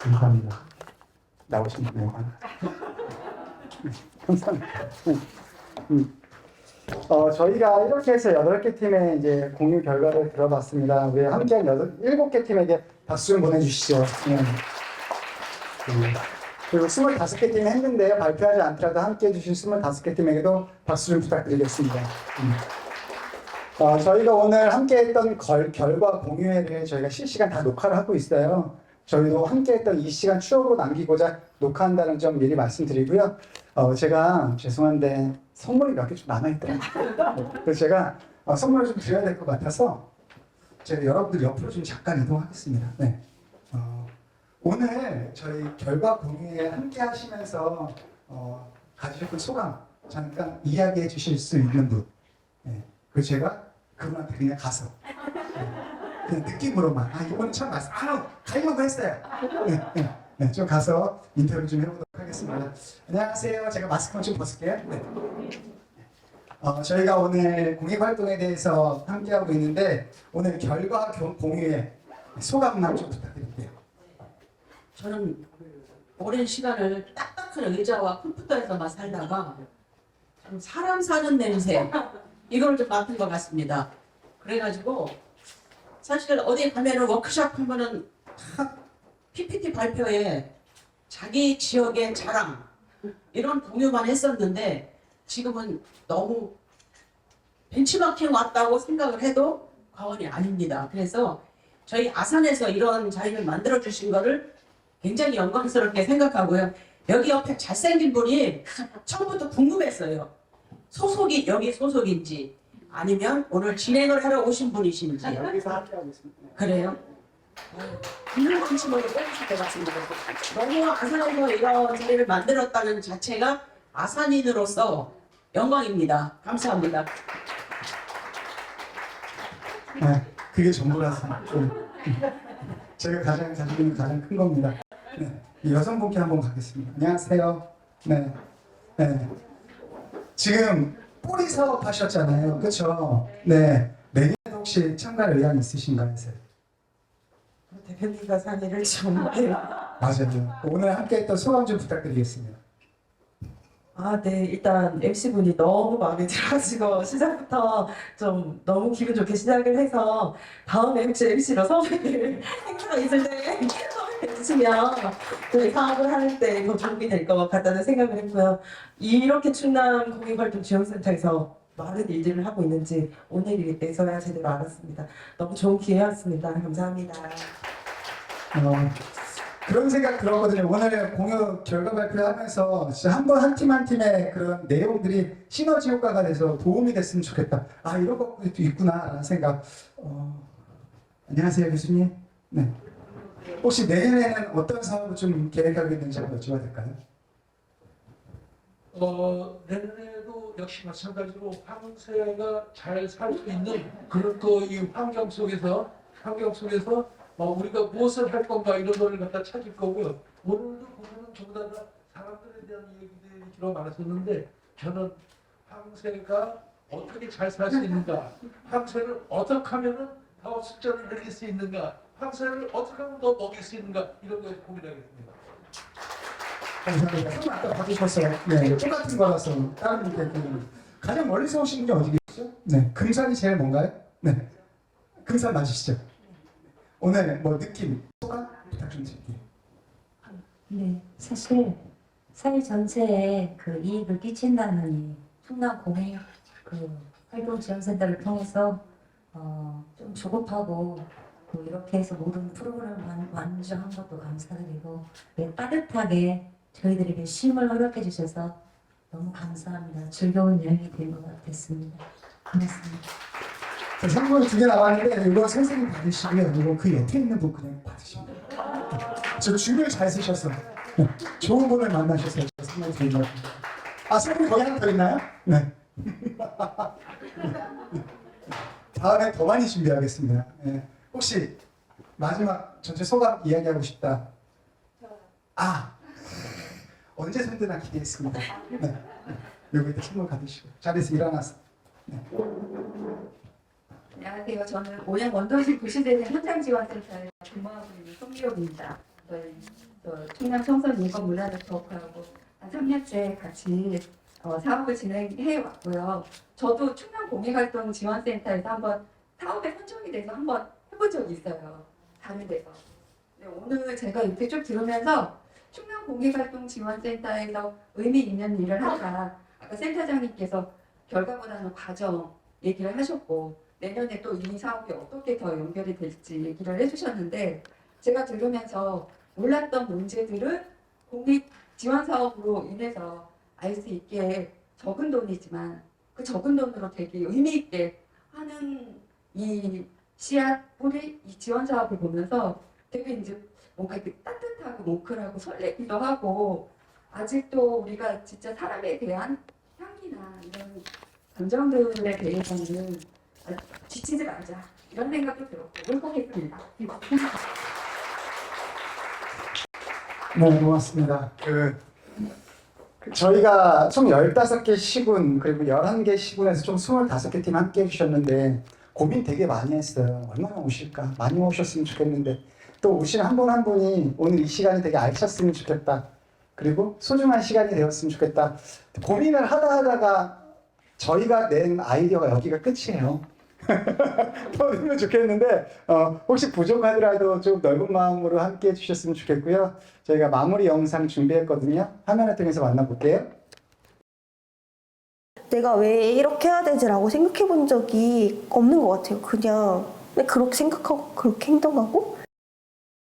감사합니다. 나오신 분에 관한. 감사합니다. 저희가 이렇게 해서 8개 팀의 이제 공유 결과를 들어봤습니다. 우리 함께한 7개 팀에게 박수 좀 보내주시죠. 네. 그리고 25개 팀이 했는데요. 발표하지 않더라도 함께 해주신 25개 팀에게도 박수 좀 부탁드리겠습니다. 저희가 오늘 함께 했던 결과 공유회를 저희가 실시간 다 녹화를 하고 있어요. 저희도 함께 했던 이 시간 추억으로 남기고자 녹화한다는 점 미리 말씀드리고요. 제가 죄송한데 선물이 몇 개 좀 남아있더라고요. 그래서 제가 선물을 좀 드려야 될 것 같아서 제가 여러분들 옆으로 좀 잠깐 이동하겠습니다. 네. 오늘 저희 결과 공유에 함께 하시면서 가지셨던 소감 잠깐 이야기해 주실 수 있는 분. 네. 그리고 제가 그분한테 그냥 가서 그냥 느낌으로만 이번엔 참 가려고 했어요. 네, 좀 가서 인터뷰 좀 해보도록 하겠습니다. 안녕하세요. 제가 마스크만 좀 벗을게요. 네. 저희가 오늘 공익 활동에 대해서 함께하고 있는데 오늘 결과 공유에 소감만 좀 부탁드릴게요. 저는 오랜 시간을 딱딱한 의자와 컴퓨터에서만 살다가 좀 사람 사는 냄새 이걸 좀 맡은 것 같습니다. 그래가지고 사실 어디 가면은 워크숍 하면은 다 PPT 발표에 자기 지역의 자랑 이런 공유만 했었는데 지금은 너무 벤치마킹 왔다고 생각을 해도 과언이 아닙니다. 그래서 저희 아산에서 이런 자리를 만들어 주신 거를 굉장히 영광스럽게 생각하고요. 여기 옆에 잘생긴 분이 처음부터 궁금했어요. 소속이 여기 소속인지 아니면 오늘 진행을 하러 오신 분이신지. 여기서 함께하고 있습니다. 그래요? 있는 관심으로 뽑으실 것 같습니다. 너무 아산에서 이런 자리를 만들었다는 자체가 아산인으로서 영광입니다. 감사합니다. 네, 그게 전부라서 제가 가지고 있는 가장 큰 겁니다. 네, 이 여성분께 한번 가겠습니다. 안녕하세요. 네, 네. 지금 뿌리 사업 하셨잖아요, 그렇죠? 네, 내년에 혹시 참가할 의향 있으신가요? 대표님과 상의를 좀 맞아요. 오늘 함께했던 소감 좀 부탁드리겠습니다. 네. 일단 MC분이 너무 마음에 들어가지고 시작부터 좀 너무 기분 좋게 시작을 해서 다음에 혹시 MC로 섭외를 행사가 있을 때 섭외해주시면 저희 사업을 할 때 더 도움이 될 것 같다는 생각을 했고요. 이렇게 충남 공익활동지원센터에서 많은 일들을 하고 있는지 오늘이 돼서야 제대로 알았습니다. 너무 좋은 기회였습니다. 감사합니다. 그런 생각 들었거든요. 오늘 공유 결과 발표하면서 진짜 한 팀 한 팀의 그런 내용들이 시너지 효과가 돼서 도움이 됐으면 좋겠다. 이런 것도 있구나라는 생각. 안녕하세요, 교수님. 네. 혹시 내년에는 어떤 사업을 좀 계획하고 있는지 한번 여쭤봐도 될까요? 내년에도 역시 마찬가지로 황새가 잘 살 수 있는 그런 이 환경 속에서 우리가 무엇을 할 건가 이런 거를 갖다 찾을 거고요. 오늘도 보면은 전부 다 사람들에 대한 얘기들이 주로 많았었는데 저는 황새가 어떻게 잘 살 수 있는가, 황새를 어떻게 하면은 더 숫자를 늘릴 수 있는가, 황새를 어떻게 하면 더 먹일 수 있는가 이런 거에 고민하겠습니다. 감사합니다. 형 아까 받으셨어요. 네, 똑같은 거라서 다른 분께 가장 멀리서 오신 게 어디 계시죠? 네, 금산이 제일 뭔가요? 네, 금산 맞으시죠? 오늘 뭐 느낌, 소감 부탁 좀 드릴게요. 네, 사실 사회 전체에 그 이익을 끼친다는 이 충남 공익 활동지원센터를 통해서 좀 조급하고 이렇게 해서 모든 프로그램을 완주한 것도 감사드리고 따뜻하게 저희들에게 힘을 허락해 주셔서 너무 감사합니다. 즐거운 여행이 된 것 같았습니다. 고맙습니다. 상품 2개 나왔는데 이거 선생님 받으시고요. 이거 그 옆에 있는 분 그냥 받으시면 돼요. 저 줄을 잘 쓰셔서 좋은 분을 만나셔서 선물 드리는 것 같습니다. 선물이 거기 하나 더 있나요? 네. 다음에 더 많이 준비하겠습니다. 네. 혹시 마지막 전체 소감 이야기하고 싶다. 언제 손드나 기대했습니다. 네. 여기 선물 받으시고 자리에서 일어나서. 네. 안녕하세요. 저는 5년 원도시 도시재생 현장지원센터에 근무하고 있는 송기옥입니다. 또 충남 청소년 인권 문화네트워크하고 한 3년째 같이 사업을 진행해 왔고요. 저도 충남 공익활동 지원센터에서 한번 사업에 선정이 돼서 한번 해본 적이 있어요. 다른 데서. 근데 오늘 제가 이렇게 쭉 들으면서 충남 공익활동 지원센터에서 의미 있는 일을 하자. 아까 센터장님께서 결과보다는 과정 얘기를 하셨고 내년에 또 이 사업이 어떻게 더 연결이 될지 얘기를 해주셨는데 제가 들으면서 몰랐던 문제들을 공익 지원 사업으로 인해서 알 수 있게 적은 돈이지만 그 적은 돈으로 되게 의미 있게 하는 이 씨앗 뿌리 이 지원 사업을 보면서 되게 이제 뭔가 이렇게 따뜻하고 뭉클하고 설레기도 하고 아직도 우리가 진짜 사람에 대한 향기나 이런 감정들에 대해서는 지치지 말자 이런 생각도 들었고 울컥했습니다. 네, 고맙습니다. 저희가 총 15개 시군 그리고 11개 시군에서 총 25개 팀 함께 해주셨는데 고민 되게 많이 했어요. 얼마나 오실까? 많이 오셨으면 좋겠는데 또 오시는 한 분 한 분이 오늘 이 시간이 되게 알찼으면 좋겠다. 그리고 소중한 시간이 되었으면 좋겠다. 고민을 하다가 저희가 낸 아이디어가 여기가 끝이에요. 더 되면 좋겠는데 혹시 부족하더라도 좀 넓은 마음으로 함께 해주셨으면 좋겠고요. 저희가 마무리 영상 준비했거든요. 화면을 통해서 만나볼게요. 내가 왜 이렇게 해야 되지라고 생각해 본 적이 없는 것 같아요. 그냥 그렇게 생각하고 그렇게 행동하고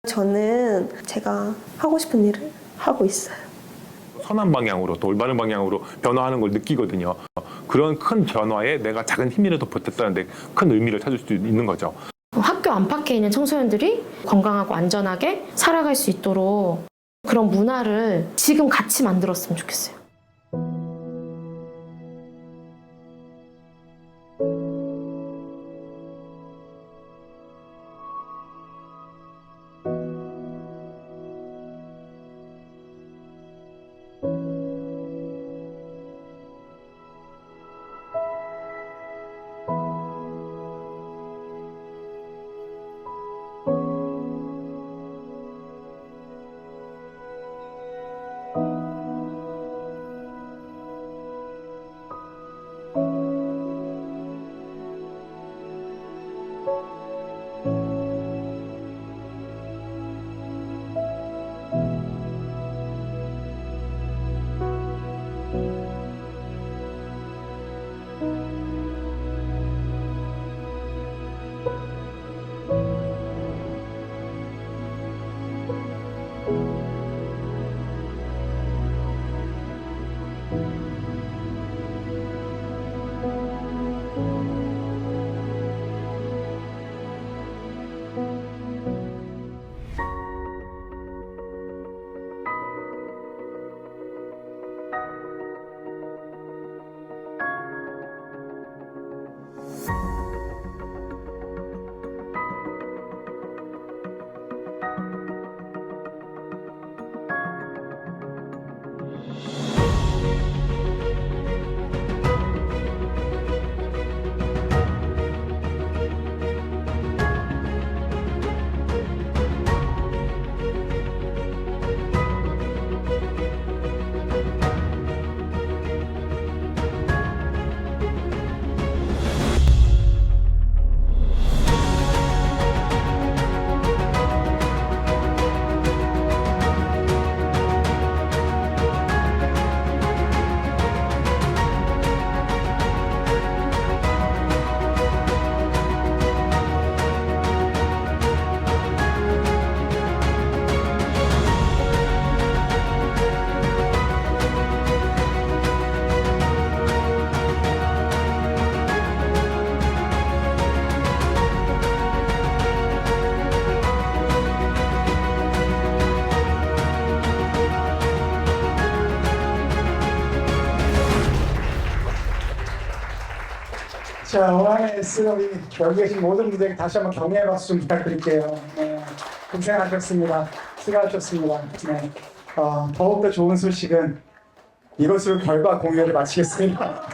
저는 제가 하고 싶은 일을 하고 있어요. 선한 방향으로 또 올바른 방향으로 변화하는 걸 느끼거든요. 그런 큰 변화에 내가 작은 힘이라도 보탰다는 데 큰 의미를 찾을 수 있는 거죠. 학교 안팎에 있는 청소년들이 건강하고 안전하게 살아갈 수 있도록 그런 문화를 지금 같이 만들었으면 좋겠어요. 자, 오한의 S러비 여기 계신 모든 분들에게 다시 한번 격려의 박수 좀 부탁드릴게요. 네, 고생하셨습니다. 수고하셨습니다. 네, 더욱더 좋은 소식은 이것으로 결과 공유를 마치겠습니다.